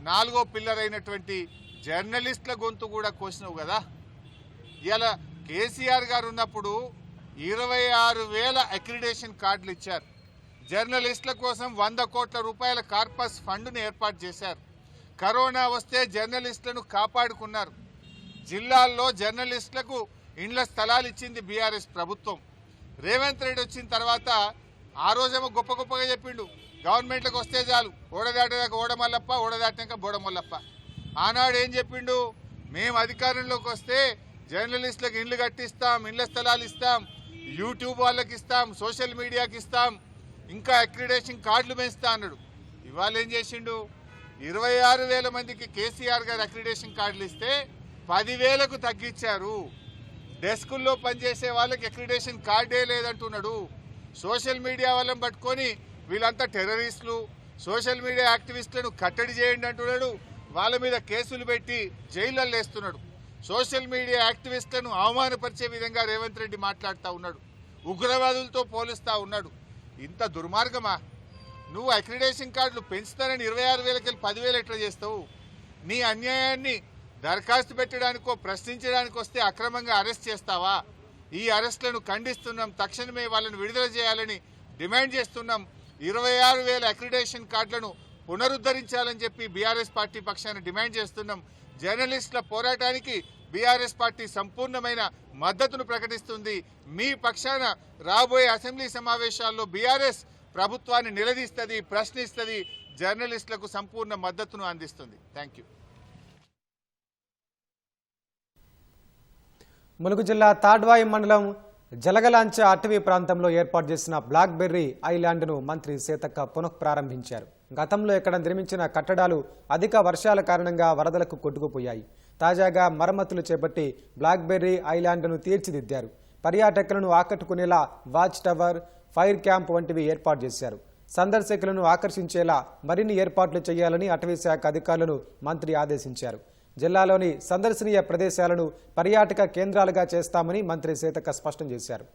4వ పిల్లర్ అయినటువంటి జర్నలిస్టుల గొంతు కూడా కోసినావు కదా. ఇవాళ కేసీఆర్ గారు ఉన్నప్పుడు 26,000 అక్రిడేషన్ కార్డులు ఇచ్చారు. జర్నలిస్టుల కోసం 100 కోట్ల రూపాయల కార్పస్ ఫండ్ను ఏర్పాటు చేశారు. కరోనా వస్తే జర్నలిస్టులను కాపాడుకున్నారు. జిల్లాల్లో జర్నలిస్టులకు ఇండ్ల స్థలాలు ఇచ్చింది బీఆర్ఎస్ ప్రభుత్వం. రేవంత్ రెడ్డి వచ్చిన తర్వాత ఆ రోజేమో గొప్పగా చెప్పిండు, గవర్నమెంట్లకు వస్తే చాలు, ఓడదాటాక ఓడమల్లప్ప, ఓడదాటాక బోడమల్లప్ప. ఆనాడు ఏం చెప్పిండు, మేము అధికారంలోకి వస్తే జర్నలిస్టులకు ఇండ్లు కట్టిస్తాం, ఇండ్ల స్థలాలు ఇస్తాం, యూట్యూబ్ వాళ్ళకి ఇస్తాం, సోషల్ మీడియాకి ఇస్తాం, ఇంకా అక్రిడేషన్ కార్డులు పెంచుతా అన్నాడు. ఇవాళ ఏం చేసిండు, 26,000 మందికి కేసీఆర్ గారు అక్రిడేషన్ కార్డులు ఇస్తే 10,000కు తగ్గించారు. డెస్కుల్లో పనిచేసే వాళ్ళకి అక్రిడేషన్ కార్డే లేదంటున్నాడు. సోషల్ మీడియా వాళ్ళని పట్టుకొని వీళ్ళంతా టెర్రరిస్టులు, సోషల్ మీడియా యాక్టివిస్టులను కట్టడి చేయండి అంటున్నాడు. వాళ్ళ మీద కేసులు పెట్టి జైళ్ళల్లో వేస్తున్నాడు. సోషల్ మీడియా యాక్టివిస్టులను అవమానపరిచే విధంగా రేవంత్ రెడ్డి మాట్లాడుతూ ఉన్నాడు. ఉగ్రవాదులతో పోలుస్తూ ఉన్నాడు. ఇంత దుర్మార్గమా? నువ్వు అక్రిడేషన్ కార్డులు పెంచుతానని 26,000కి 10,000 ఎట్లా చేస్తావు? నీ అన్యాయాన్ని దరఖాస్తు పెట్టడానికో ప్రశ్నించడానికి వస్తే అక్రమంగా అరెస్ట్ చేస్తావా? ఈ అరెస్టులను ఖండిస్తున్నాం. తక్షణమే వాళ్ళని విడుదల చేయాలని డిమాండ్ చేస్తున్నాం. 26,000 అక్రిడేషన్ కార్డులను పునరుద్ధరించాలని చెప్పి బీఆర్ఎస్ పార్టీ పక్షాన డిమాండ్ చేస్తున్నాం. జర్నలిస్టుల పోరాటానికి బీఆర్ఎస్ పార్టీ సంపూర్ణమైన మద్దతును ప్రకటిస్తుంది. మీ పక్షాన రాబోయే అసెంబ్లీ సమావేశాల్లో బీఆర్ఎస్ ప్రభుత్వాన్ని నిలదీస్తుంది, ప్రశ్నిస్తుంది, జర్నలిస్టులకు సంపూర్ణ మద్దతును అందిస్తుంది. Thank you. ములుగు జిల్లా తాడ్వాయి మండలం జలగలాంచ అటవీ ప్రాంతంలో ఏర్పాటు చేసిన బ్లాక్ బెర్రీ ఐలాండ్ను మంత్రి సీతక్క పునఃప్రారంభించారు. గతంలో ఇక్కడ నిర్మించిన కట్టడాలు అధిక వర్షాల కారణంగా వరదలకు కొట్టుకుపోయాయి. తాజాగా మరమ్మతులు చేపట్టి బ్లాక్ బెర్రీ ఐలాండ్ను తీర్చిదిద్దారు. పర్యాటకులను ఆకట్టుకునేలా వాచ్ టవర్, ఫైర్ క్యాంప్ వంటివి ఏర్పాటు చేశారు. సందర్శకులను ఆకర్షించేలా మరిన్ని ఏర్పాట్లు చేయాలని అటవీ శాఖ అధికారులను మంత్రి ఆదేశించారు. జిల్లాలోని సందర్శనీయ ప్రదేశాలను పర్యాటక కేంద్రాలుగా చేస్తామని మంత్రి సీతక్క స్పష్టం చేశారు.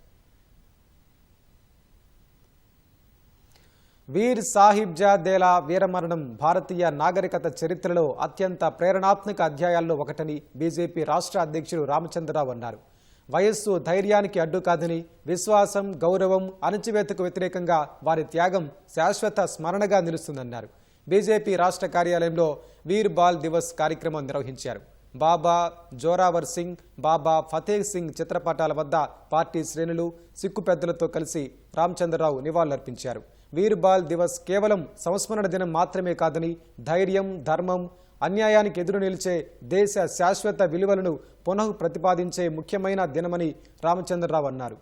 వీర్ సాహిబ్ జాదేలా వీరమరణం భారతీయ నాగరికత చరిత్రలో అత్యంత ప్రేరణాత్మక అధ్యాయాల్లో ఒకటని బీజేపీ రాష్ట్ర అధ్యక్షుడు రామచంద్రరావు అన్నారు. వయస్సు ధైర్యానికి అడ్డు కాదని, విశ్వాసం, గౌరవం, అణచివేతకు వ్యతిరేకంగా వారి త్యాగం శాశ్వత స్మరణగా నిలుస్తుందన్నారు. బీజేపీ రాష్ట్ర కార్యాలయంలో వీర్ బాల్ దివస్ కార్యక్రమం నిర్వహించారు. బాబా జోరావర్ సింగ్, బాబా ఫతేహ్ సింగ్ చిత్రపటాల వద్ద పార్టీ శ్రేణులు, సిక్కు పెద్దలతో కలిసి రామచంద్రరావు నివాళులర్పించారు. వీర్ బాల్ దివస్ కేవలం సంస్మరణ దినం మాత్రమే కాదని ధైర్యం, ధర్మం, అన్యాయానికి ఎదురు నిలిచే దేశ శాశ్వత విలువలను పునః ప్రతిపాదించే ముఖ్యమైన దినమని రామచంద్రరావు అన్నారు.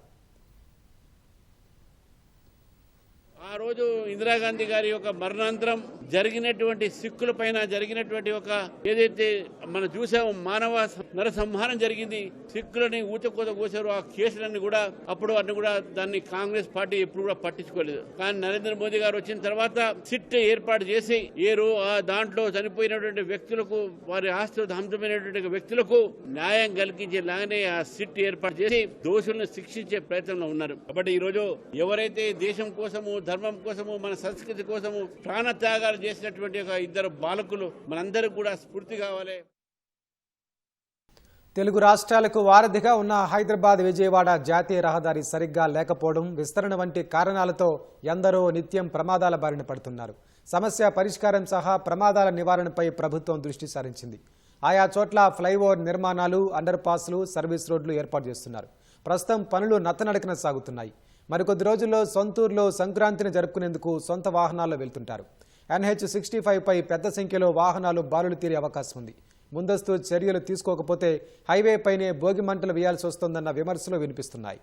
ఆ రోజు ఇందిరాగాంధీ గారి యొక్క మరణాంతరం జరిగినటువంటి సిక్కుల పైన జరిగినటువంటి ఒక ఏదైతే మనం చూసామో మానవ నరసంహారం జరిగింది, సిక్కులని ఊచకోత కోసారు. ఆ కేసులన్నీ కూడా అన్ని కూడా దాన్ని కాంగ్రెస్ పార్టీ ఎప్పుడు కూడా పట్టించుకోలేదు. కానీ నరేంద్ర మోదీ గారు వచ్చిన తర్వాత సిట్ ఏర్పాటు చేసి దాంట్లో చనిపోయినటువంటి వ్యక్తులకు, వారి ఆస్తులు ధ్వంసమైనటువంటి వ్యక్తులకు న్యాయం కలిగించేలాగానే ఆ సిట్ ఏర్పాటు చేసి దోషులను శిక్షించే ప్రయత్నంలో ఉన్నారు. కాబట్టి ఈ రోజు ఎవరైతే దేశం కోసము, ధర్మం కోసము, మన సంస్కృతి కోసము ప్రాణ త్యాగాలు చేసినటువంటి ఒక ఇద్దరు బాలకులు మనందరికీ కూడా స్ఫూర్తి కావాలి. తెలుగు రాష్ట్రాలకు వారధిగా ఉన్న హైదరాబాద్ విజయవాడ జాతీయ రహదారి సరిగ్గా లేకపోవడం, విస్తరణ వంటి కారణాలతో ఎందరో నిత్యం ప్రమాదాల బారిన పడుతున్నారు. సమస్య పరిష్కారం సహా ప్రమాదాల నివారణపై ప్రభుత్వం దృష్టి సారించింది. ఆయా చోట్ల ఫ్లైఓవర్ నిర్మాణాలు, అండర్ పాస్లు, సర్వీస్ రోడ్లు ఏర్పాటు చేస్తున్నారు. ప్రస్తుతం పనులు నత్తనడకన సాగుతున్నాయి. మరికొద్ది రోజుల్లో సొంతూరులో సంక్రాంతిని జరుపుకునేందుకు సొంత వాహనాల్లో వెళ్తుంటారు. NH65 పై పెద్ద సంఖ్యలో వాహనాలు బారులు తీరే అవకాశం ఉంది. ముందస్తు చర్యలు తీసుకోకపోతే హైవేపైనే భోగి మంటలు వేయాల్సి వస్తోందన్న విమర్శలు వినిపిస్తున్నాయి.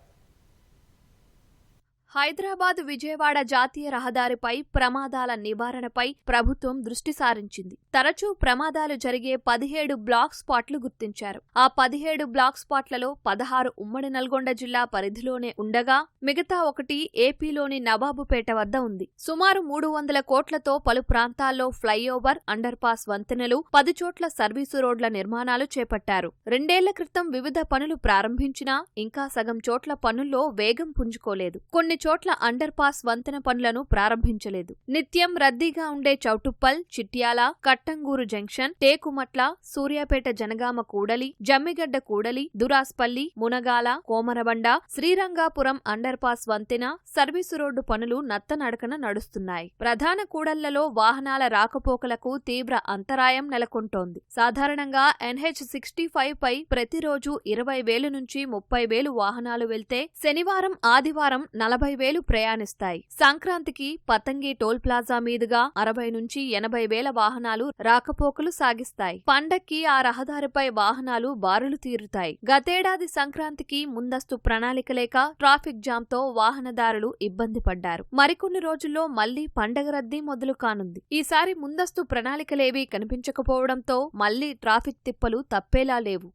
హైదరాబాద్ విజయవాడ జాతీయ రహదారిపై ప్రమాదాల నివారణపై ప్రభుత్వం దృష్టి సారించింది. తరచూ ప్రమాదాలు జరిగే 17 బ్లాక్ స్పాట్లు గుర్తించారు. ఆ 17 బ్లాక్ స్పాట్లలో 16 ఉమ్మడి నల్గొండ జిల్లా పరిధిలోనే ఉండగా మిగతా 1 ఏపీలోని నవాబుపేట వద్ద ఉంది. సుమారు 300 కోట్లతో పలు ప్రాంతాల్లో ఫ్లైఓవర్, అండర్ పాస్ వంతెనలు, 10 చోట్ల సర్వీసు రోడ్ల నిర్మాణాలు చేపట్టారు. 2 ఏళ్ల క్రితం వివిధ పనులు ప్రారంభించినా ఇంకా సగం చోట్ల పనుల్లో వేగం పుంజుకోలేదు. కొన్ని చోట్ల అండర్ పాస్ వంతెన పనులను ప్రారంభించలేదు. నిత్యం రద్దీగా ఉండే చౌటుప్పల్, చిట్యాల, కట్టంగూరు జంక్షన్, టేకుమట్ల, సూర్యాపేట జనగామ కూడలి, జమ్మిగడ్డ కూడలి, దురాస్పల్లి, మునగాల, కోమరబండ, శ్రీరంగాపురం అండర్ పాస్ వంతెన, సర్వీసు రోడ్డు పనులు నత్తనడకన నడుస్తున్నాయి. ప్రధాన కూడళ్లలో వాహనాల రాకపోకలకు తీవ్ర అంతరాయం నెలకొంటోంది. సాధారణంగా NH65 పై ప్రతిరోజు 20,000 నుంచి 30,000 వాహనాలు వెళ్తే శనివారం, ఆదివారం 40,000 ప్రయాణిస్తాయి. సంక్రాంతికి పతంగి టోల్ ప్లాజా మీదుగా 60 నుంచి 80,000 వాహనాలు రాకపోకలు సాగిస్తాయి. పండక్కి ఆ రహదారిపై వాహనాలు బారులు తీరుతాయి. గతేడాది సంక్రాంతికి ముందస్తు ప్రణాళిక లేక ట్రాఫిక్ జామ్ తో వాహనదారులు ఇబ్బంది పడ్డారు. మరికొన్ని రోజుల్లో మళ్లీ పండగ రద్దీ మొదలు కానుంది. ఈసారి ముందస్తు ప్రణాళికలేవీ కనిపించకపోవడంతో మళ్లీ ట్రాఫిక్ తిప్పలు తప్పేలా లేవు.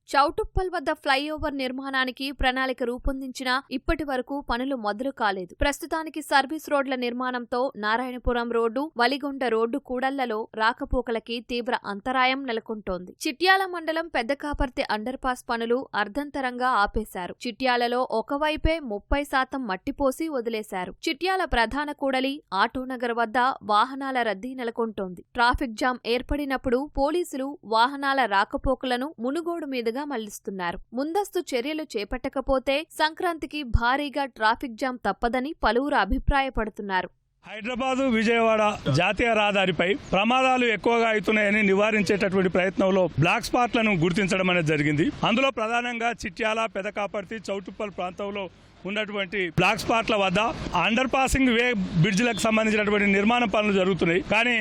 చౌటుప్పల్ వద్ద ఫ్లైఓవర్ నిర్మాణానికి ప్రణాళిక రూపొందించినా ఇప్పటి వరకు పనులు మొదలు కాలేదు. ప్రస్తుతానికి సర్వీస్ రోడ్ల నిర్మాణంతో నారాయణపురం రోడ్డు, వలిగొండ రోడ్డు కూడళ్లలో రాకపోకలకి తీవ్ర అంతరాయం నెలకొంటోంది. చిట్యాల మండలం పెద్దకాపర్తి అండర్ పాస్ పనులు అర్ధంతరంగా ఆపేశారు. చిట్యాలలో ఒకవైపే 30% మట్టిపోసి వదిలేశారు. చిట్యాల ప్రధాన కూడలి, ఆటోనగర్ వద్ద వాహనాల రద్దీ నెలకొంటోంది. ట్రాఫిక్ జామ్ ఏర్పడినప్పుడు పోలీసులు వాహనాల రాకపోకలను మునుగోడు మీదుగా మళ్లిస్తున్నారు. ముందస్తు చర్యలు చేపట్టకపోతే సంక్రాంతికి భారీగా ట్రాఫిక్ జామ్ తప్పదని పలువురు అభిప్రాయపడుతున్నారు. హైదరాబాదు విజయవాడ జాతీయ రహదారిపై ప్రమాదాలు ఎక్కువగా అవుతున్నాయని నివారించేటటువంటి ప్రయత్నంలో బ్లాక్ స్పాట్లను గుర్తించడం అనేది జరిగింది. అందులో ప్రధానంగా చిట్యాల, పెదకాపర్తి, చౌటుప్పల్ ప్రాంతంలో ఉన్నటువంటి బ్లాక్ స్పాట్ల వద్ద అండర్ పాసింగ్ వే బ్రిడ్జ్లకు సంబంధించినటువంటి నిర్మాణ పనులు జరుగుతున్నాయి. కానీ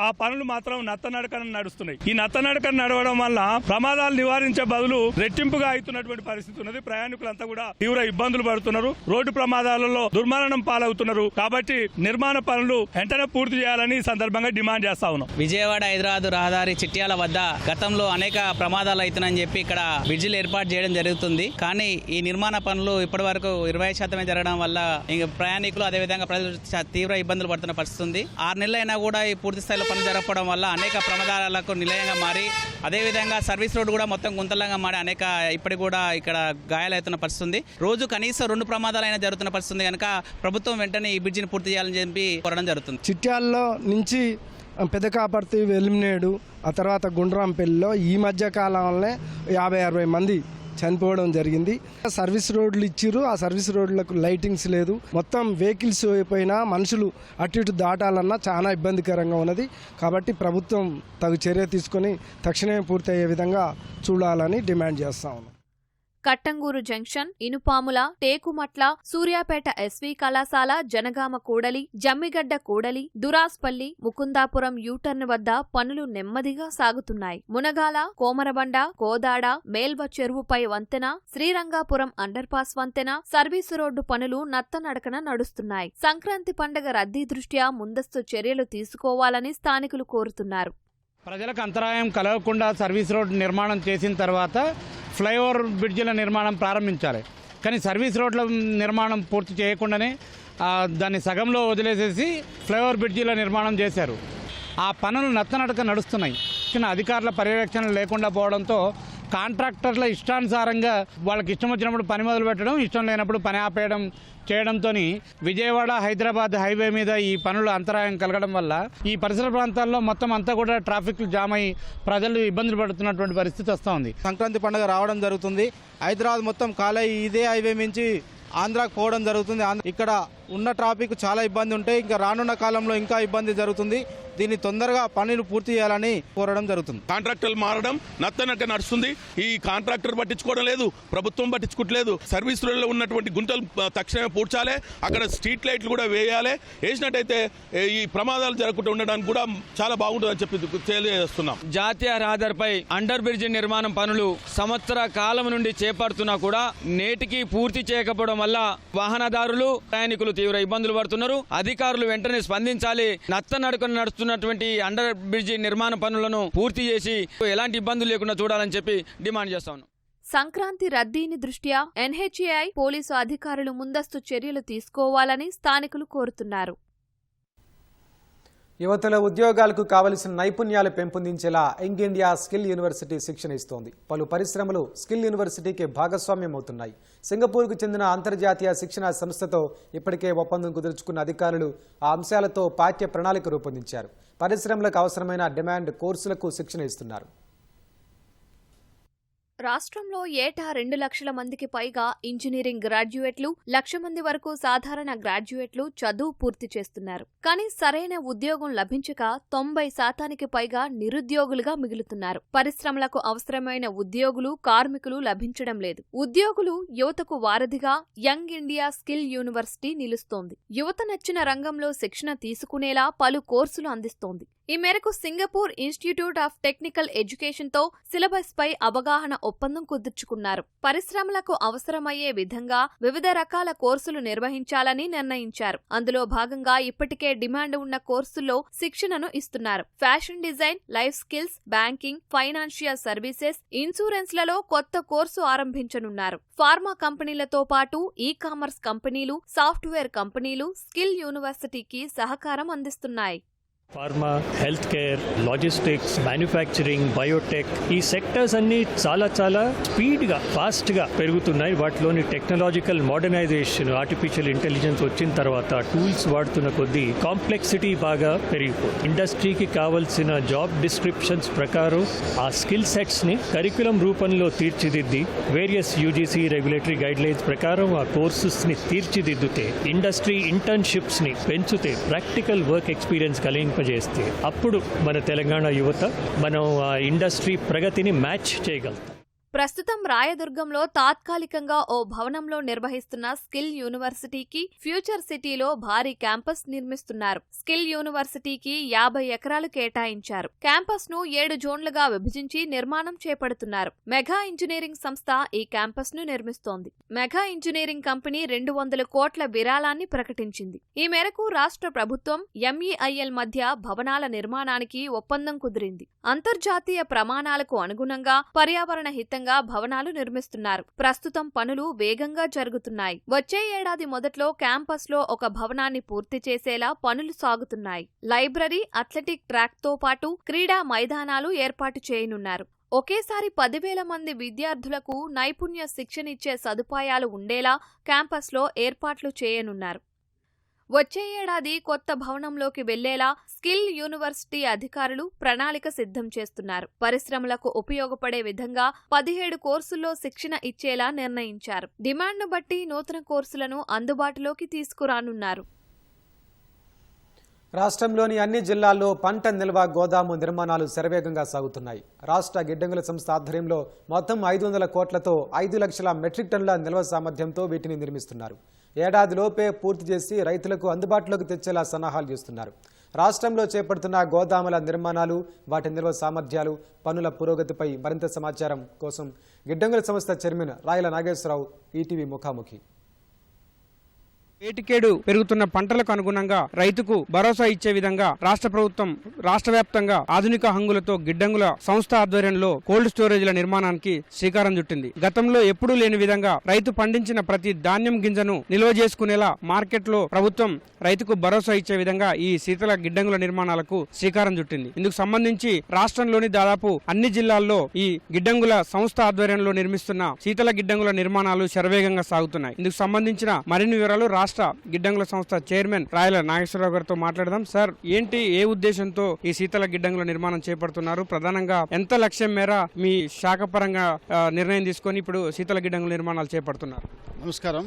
ఆ పనులు మాత్రం నత్తనడకన నడుస్తున్నాయి. ఈ నత్తనడకన నడవడం వల్ల ప్రమాదాలు నివారించే బదులు రెట్టింపుగా అవుతున్నటువంటి పరిస్థితి ఉన్నది. ప్రయాణికులంతా కూడా తీవ్ర ఇబ్బందులు పడుతున్నారు. రోడ్డు ప్రమాదాలలో దుర్మరణం పాలవుతున్నారు. కాబట్టి నిర్మాణ పనులు వెంటనే పూర్తి చేయాలని ఈ సందర్భంగా డిమాండ్ చేస్తా ఉన్నాం. విజయవాడ హైదరాబాద్ రహదారి చిట్యాల వద్ద గతంలో అనేక ప్రమాదాలు అవుతున్నాయని చెప్పి ఇక్కడ బ్రిడ్జిలు ఏర్పాటు చేయడం జరుగుతుంది. కానీ ఈ నిర్మాణ పనులు ఇప్పటి వరకు 20% జరగడం వల్ల ప్రయాణికులు అదేవిధంగా ప్రజలు తీవ్ర ఇబ్బందులు పడుతున్న పరిస్థితి ఉంది. 6 నెలలైనా కూడా ఈ పూర్తి స్థాయిలో పనులు జరగకపోవడం వల్ల అనేక ప్రమాదాలకు నిలయంగా మారి అదేవిధంగా సర్వీస్ రోడ్డు కూడా మొత్తం గుంతలంగా మారి అనేక ఇప్పటికి కూడా ఇక్కడ గాయాలవుతున్న పరిస్థితి ఉంది. రోజు కనీసం 2 ప్రమాదాలైనా జరుగుతున్న పరిస్థితి కనుక ప్రభుత్వం వెంటనే ఈ బ్రిడ్జిని పూర్తి చేయాలని చెప్పి కోరడం జరుగుతుంది. చిట్యాల్లో నుంచి పెదకాపర్తి, వెలిమినేడు, ఆ తర్వాత గుండ్రాంపల్లిలో ఈ మధ్య కాలంలో 50-60 మంది చనిపోవడం జరిగింది. సర్వీస్ రోడ్లు ఇచ్చిర్రు, ఆ సర్వీస్ రోడ్లకు లైటింగ్స్ లేదు. మొత్తం వెహికల్స్ అయిపోయినా మనుషులు అటు ఇటు దాటాలన్నా చాలా ఇబ్బందికరంగా ఉన్నది. కాబట్టి ప్రభుత్వం తగు చర్య తీసుకొని తక్షణమే పూర్తయ్యే విధంగా చూడాలని డిమాండ్ చేస్తా ఉన్నాం. కట్టంగూరు జంక్షన్, ఇనుపాముల, టేకుమట్ల, సూర్యాపేట ఎస్వీ కళాశాల, జనగామ కూడలి, జమ్మిగడ్డ కూడలి, దురాస్పల్లి, ముకుందాపురం యూటర్న్ వద్ద పనులు నెమ్మదిగా సాగుతున్నాయి. మునగాల, కోమరబండ, కోదాడ, మేల్వ చెరువుపై వంతెన, శ్రీరంగాపురం అండర్పాస్ వంతెన, సర్వీసు రోడ్డు పనులు నత్తనడకన నడుస్తున్నాయి. సంక్రాంతి పండుగ రద్దీ దృష్ట్యా ముందస్తు చర్యలు తీసుకోవాలని స్థానికులు కోరుతున్నారు. ప్రజలకు అంతరాయం కలగకుండా సర్వీస్ రోడ్ నిర్మాణం చేసిన తర్వాత ఫ్లైఓవర్ బ్రిడ్జిల నిర్మాణం ప్రారంభించాలి. కానీ సర్వీస్ రోడ్ల నిర్మాణం పూర్తి చేయకుండానే దాన్ని సగంలో వదిలేసేసి ఫ్లైఓవర్ బ్రిడ్జిల నిర్మాణం చేశారు. ఆ పనులు నత్తనడక నడుస్తున్నాయి. అధికారుల పర్యవేక్షణ లేకుండా పోవడంతో కాంట్రాక్టర్ల ఇష్టానుసారంగా వాళ్ళకి ఇష్టం వచ్చినప్పుడు పని మొదలు పెట్టడం, ఇష్టం లేనప్పుడు పని ఆపేయడం చేయడంతో విజయవాడ హైదరాబాద్ హైవే మీద ఈ పనులు అంతరాయం కలగడం వల్ల ఈ పరిసర ప్రాంతాల్లో మొత్తం అంతా కూడా ట్రాఫిక్ జామ్ అయి ప్రజలు ఇబ్బందులు పడుతున్నటువంటి పరిస్థితి వస్తూ ఉంది. సంక్రాంతి పండుగ రావడం జరుగుతుంది. హైదరాబాద్ మొత్తం ఖాళీ, ఇదే హైవే నుంచి ఆంధ్రాకు పోవడం జరుగుతుంది. ఇక్కడ ఉన్న ట్రాఫిక్ చాలా ఇబ్బంది ఉంటాయి. ఇంకా రానున్న కాలంలో ఇంకా ఇబ్బంది జరుగుతుంది. దీన్ని తొందరగా పనులు పూర్తి చేయాలని కోరడం జరుగుతుంది. కాంట్రాక్టర్లు మారడం నత్తనట్టు నడుస్తుంది. ఈ కాంట్రాక్టర్ పట్టించుకోవడం లేదు, ప్రభుత్వం పట్టించుకోవట్లేదు. సర్వీస్ రోడ్లో ఉన్నటువంటి గుంతలు తక్షణమే పూడ్చాలి, అక్కడ స్ట్రీట్ లైట్లు కూడా వేయాలి. వేసినట్టయితే ఈ ప్రమాదాలు జరగకుండా ఉండడానికి కూడా చాలా బాగుంటుందని చెప్పి తెలియజేస్తున్నాం. జాతీయ రహదారిపై అండర్ బ్రిడ్జి నిర్మాణం పనులు సంవత్సర కాలం నుండి చేపడుతున్నా కూడా నేటికి పూర్తి చేయకపోవడం వల్ల వాహనదారులు, ప్రయాణికులు తీవ్ర ఇబ్బందులు పడుతున్నారు. అధికారులు వెంటనే స్పందించాలి. నత్తనడకన నడుస్తున్నటువంటి అండర్ బ్రిడ్జి నిర్మాణ పనులను పూర్తి చేసి ఎలాంటి ఇబ్బందులు లేకుండా చూడాలని చెప్పి డిమాండ్ చేస్తాను. సంక్రాంతి రద్దీని దృష్ట్యా ఎన్హెచ్ఏఐ పోలీసు అధికారులు ముందస్తు చర్యలు తీసుకోవాలని స్థానికులు కోరుతున్నారు. యువతలో ఉద్యోగాలకు కావలసిన నైపుణ్యాలు పెంపొందించేలా యంగ్ ఇండియా స్కిల్ యూనివర్సిటీ శిక్షణ ఇస్తోంది. పలు పరిశ్రమలు స్కిల్ యూనివర్సిటీకి భాగస్వామ్యం అవుతున్నాయి. సింగపూర్కు చెందిన అంతర్జాతీయ శిక్షణ సంస్థతో ఇప్పటికే ఒప్పందం కుదుర్చుకున్న అధికారులు ఆ అంశాలతో పాఠ్య ప్రణాళిక రూపొందించారు. పరిశ్రమలకు అవసరమైన డిమాండ్ కోర్సులకు శిక్షణ ఇస్తున్నారు. రాష్ట్రంలో ఏటా 2 లక్షల మందికి పైగా ఇంజనీరింగ్ గ్రాడ్యుయేట్లు, 1,00,000 మంది వరకు సాధారణ గ్రాడ్యుయేట్లు చదువు పూర్తి చేస్తున్నారు. కానీ సరైన ఉద్యోగం లభించక 90% పైగా నిరుద్యోగులుగా మిగులుతున్నారు. పరిశ్రమలకు అవసరమైన ఉద్యోగులు, కార్మికులు లభించడం లేదు. ఉద్యోగులు యువతకు వారధిగా యంగ్ ఇండియా స్కిల్ యూనివర్సిటీ నిలుస్తోంది. యువత నచ్చిన రంగంలో శిక్షణ తీసుకునేలా పలు కోర్సులు అందిస్తోంది. ఈ మేరకు సింగపూర్ ఇన్స్టిట్యూట్ ఆఫ్ టెక్నికల్ ఎడ్యుకేషన్తో సిలబస్ పై అవగాహన ఒప్పందం కుదుర్చుకున్నారు. పరిశ్రమలకు అవసరమయ్యే విధంగా వివిధ రకాల కోర్సులు నిర్వహించాలని నిర్ణయించారు. అందులో భాగంగా ఇప్పటికే డిమాండ్ ఉన్న కోర్సుల్లో శిక్షణను ఇస్తున్నారు. Fashion design, life skills, banking, financial services, ఇన్సూరెన్స్లలో కొత్త కోర్సు ఆరంభించనున్నారు. ఫార్మా కంపెనీలతో పాటు ఈ-కామర్స్ కంపెనీలు, సాఫ్ట్వేర్ కంపెనీలు స్కిల్ యూనివర్సిటీకి సహకారం అందిస్తున్నాయి. Pharma, health care, logistics, manufacturing, Biotech, ఈ సెక్టర్స్ అన్ని చాలా స్పీడ్గా, ఫాస్ట్గా పెరుగుతున్నాయి. వాటిలోని టెక్నాలజికల్ మోడర్నైజేషన్, ఆర్టిఫిషియల్ ఇంటెలిజెన్స్ వచ్చిన తర్వాత టూల్స్ వాడుతున్న కొద్దీ కాంప్లెక్సిటీ బాగా పెరిగిపోతుంది. ఇండస్ట్రీకి కావాల్సిన జాబ్ డిస్క్రిప్షన్స్ ప్రకారం ఆ స్కిల్ సెట్స్ని కరికులం రూపంలో తీర్చిదిద్ది వేరియస్ యూజీసీ రెగ్యులేటరీ గైడ్లైన్స్ ప్రకారం ఆ కోర్సెస్ని తీర్చిదిద్దుతే, ఇండస్ట్రీ ఇంటర్న్షిప్స్ని పెంచుతే, ప్రాక్టికల్ వర్క్ ఎక్స్పీరియన్స్ కలిగి చేస్తే అప్పుడు మన తెలంగాణ యువత మనం ఆ ఇండస్ట్రీ ప్రగతిని మ్యాచ్ చేయగలుగుతాం. ప్రస్తుతం రాయదుర్గంలో తాత్కాలికంగా ఓ భవనంలో నిర్వహిస్తున్న స్కిల్ యూనివర్సిటీకి ఫ్యూచర్ సిటీలో భారీ క్యాంపస్ నిర్మిస్తున్నారు. స్కిల్ యూనివర్సిటీకి 50 ఎకరాలు కేటాయించారు. క్యాంపస్ ను 7 జోన్లుగా విభజించి నిర్మాణం చేపడుతున్నారు. మెగా ఇంజనీరింగ్ సంస్థ ఈ క్యాంపస్ ను నిర్మిస్తోంది. మెగా ఇంజనీరింగ్ కంపెనీ 200 కోట్ల విరాళాన్ని ప్రకటించింది. ఈ మేరకు రాష్ట్ర ప్రభుత్వం, ఎంఈఐఎల్ మధ్య భవనాల నిర్మాణానికి ఒప్పందం కుదిరింది. అంతర్జాతీయ ప్రమాణాలకు అనుగుణంగా పర్యావరణ హితంగా భవనాలు నిర్మిస్తున్నారు. ప్రస్తుతం పనులు వేగంగా జరుగుతున్నాయి. వచ్చే ఏడాది మొదట్లో క్యాంపస్ లో ఒక భవనాన్ని పూర్తి చేసేలా పనులు సాగుతున్నాయి. లైబ్రరీ, అథ్లెటిక్ ట్రాక్ తో పాటు క్రీడా మైదానాలు ఏర్పాటు చేయనున్నారు. ఒకేసారి 10,000 మంది విద్యార్థులకు నైపుణ్య శిక్షణ ఇచ్చే సదుపాయాలు ఉండేలా క్యాంపస్లో ఏర్పాట్లు చేయనున్నారు. వచ్చే ఏడాది కొత్త భవనంలోకి వెళ్లేలా స్కిల్ యూనివర్సిటీ అధికారులు ప్రణాళిక సిద్ధం చేస్తున్నారు. పరిశ్రమలకు ఉపయోగపడే విధంగా 17 కోర్సుల్లో శిక్షణ ఇచ్చేలా నిర్ణయించారు. డిమాండ్ను బట్టి నూతన కోర్సులను అందుబాటులోకి తీసుకురానున్నారు. రాష్ట్రంలోని అన్ని జిల్లాల్లో పంట నిల్వ గోదాము నిర్మాణాలు శరవేగంగా సాగుతున్నాయి. రాష్ట్ర గిడ్డంగుల సంస్థ ఆధ్వర్యంలో మొత్తం 500 కోట్లతో 5 లక్షల మెట్రిక్ టన్నుల నిల్వ సామర్థ్యంతో వీటిని నిర్మిస్తున్నారు. ఏడాదిలోపే పూర్తి చేసి రైతులకు అందుబాటులోకి తెచ్చేలా సన్నాహాలు చేస్తున్నారు. రాష్ట్రంలో చేపడుతున్న గోదాముల నిర్మాణాలు, వాటి నిల్వ సామర్థ్యాలు, పనుల పురోగతిపై మరింత సమాచారం కోసం గిడ్డంగుల సంస్థ చైర్మన్ రాయల నాగేశ్వరరావు ఈటీవీ ముఖాముఖి. ఏటికేడు పెరుగుతున్న పంటలకు అనుగుణంగా రైతుకు భరోసా ఇచ్చే విధంగా రాష్ట్ర ప్రభుత్వం రాష్ట్ర వ్యాప్తంగా ఆధునిక హంగులతో గిడ్డంగుల సంస్థ ఆధ్వర్యంలో కోల్డ్ స్టోరేజ్ల నిర్మాణానికి శ్రీకారం చుట్టింది. గతంలో ఎప్పుడూ లేని విధంగా రైతు పండించిన ప్రతి ధాన్యం గింజను నిల్వ చేసుకునేలా మార్కెట్లో ప్రభుత్వం రైతుకు భరోసా ఇచ్చే విధంగా ఈ శీతల గిడ్డంగుల నిర్మాణాలకు శ్రీకారం చుట్టింది. ఇందుకు సంబంధించి రాష్ట్రంలోని దాదాపు అన్ని జిల్లాల్లో ఈ గిడ్డంగుల సంస్థ ఆధ్వర్యంలో నిర్మిస్తున్న శీతల గిడ్డంగుల నిర్మాణాలు శరవేగంగా సాగుతున్నాయి. ఇందుకు సంబంధించిన మరిన్ని వివరాలు రాష్ట్ర గిడ్డంగుల సంస్థ చైర్మన్ రాయల నాగేశ్వరరావు గారితో మాట్లాడదాం. సార్, ఏంటి, ఏ ఉద్దేశంతో ఈ శీతల గిడ్డంగుల నిర్మాణం చేపడుతున్నారు? ప్రధానంగా ఎంత లక్ష్యం మేర మీ శాఖ పరంగా నిర్ణయం తీసుకొని ఇప్పుడు శీతల గిడ్డంగుల నిర్మాణాలు చేపడుతున్నారు? నమస్కారం.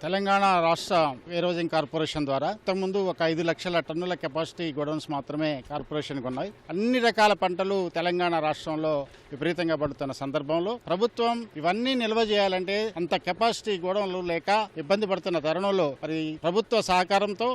తెలంగాణ రాష్ట్ర వేర్హౌసింగ్ కార్పొరేషన్ ద్వారా ఇంతకుముందు ఒక 5 లక్షల టన్నుల కెపాసిటీ గోడౌన్స్ మాత్రమే కార్పొరేషన్కి ఉన్నాయి. అన్ని రకాల పంటలు తెలంగాణ రాష్ట్రంలో విపరీతంగా పడుతున్న సందర్భంలో ప్రభుత్వం ఇవన్నీ నిల్వ చేయాలంటే అంత కెపాసిటీ గోడౌన్లు లేక ఇబ్బంది పడుతున్న తరుణంలో మరి ప్రభుత్వ సహకారంతో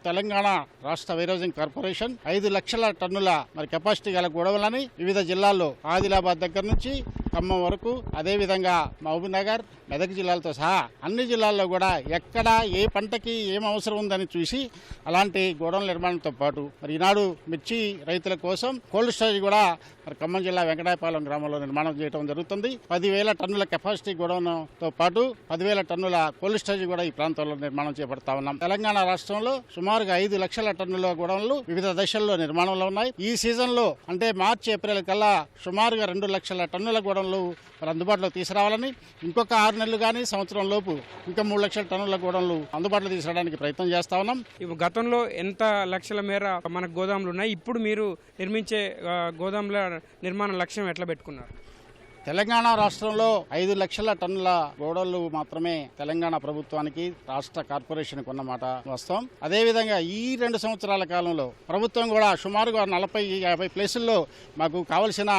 తెలంగాణ రాష్ట్ర వేర్హౌసింగ్ కార్పొరేషన్ 5 లక్షల టన్నుల మరి కెపాసిటీ గల గోడౌన్లని వివిధ జిల్లాల్లో ఆదిలాబాద్ దగ్గర నుంచి ఖమ్మం వరకు, అదేవిధంగా మహబూబ్ నగర్, మెదక్ జిల్లాలతో సహా అన్ని జిల్లాల్లో కూడా ఎక్కడ ఏ పంటకి ఏం అవసరం ఉందని చూసి అలాంటి గోడౌన్ల నిర్మాణంతో పాటు మరి ఈనాడు మిర్చి రైతుల కోసం కోల్డ్ స్టోరేజ్ కూడా మరి ఖమ్మం జిల్లా వెంకటాయపాలెం గ్రామంలో నిర్మాణం చేయడం జరుగుతుంది. 10,000 టన్నుల కెపాసిటీ గోడౌన్తో పాటు 10,000 టన్నుల కోల్డ్ స్టోరేజ్ కూడా ఈ ప్రాంతంలో నిర్మాణం చేపడతా ఉన్నాం. తెలంగాణ రాష్ట్రంలో సుమారుగా 5 లక్షల టన్నుల గోడౌన్లు వివిధ దశల్లో నిర్మాణంలో ఉన్నాయి. ఈ సీజన్ లో అంటే మార్చి, ఏప్రిల్ కల్లా సుమారుగా 2 లక్షల టన్నుల గోడౌన్లు మరి అందుబాటులో తీసుకురావాలని, ఇంకొక 6 నెలలు కానీ సంవత్సరం లోపు ఇంకా 3 లక్షల టన్నుల గోడౌన్లు అందుబాటులో తీసుకురావడానికి ప్రయత్నం చేస్తా ఉన్నాం. ఇప్పుడు గతంలో ఎంత లక్షల మేర మనకు గోదాములు ఉన్నాయి? ఇప్పుడు మీరు నిర్మించే గోదాముల నిర్మాణ లక్ష్యం ఎట్లా పెట్టుకున్నారు? తెలంగాణ రాష్ట్రంలో 5 లక్షల టన్నుల గోడౌన్లు మాత్రమే తెలంగాణ ప్రభుత్వానికి రాష్ట్ర కార్పొరేషన్కి ఉన్నమాట వాస్తవం. అదేవిధంగా ఈ 2 సంవత్సరాల కాలంలో ప్రభుత్వం కూడా సుమారుగా 40-50 ప్లేసుల్లో మాకు కావలసిన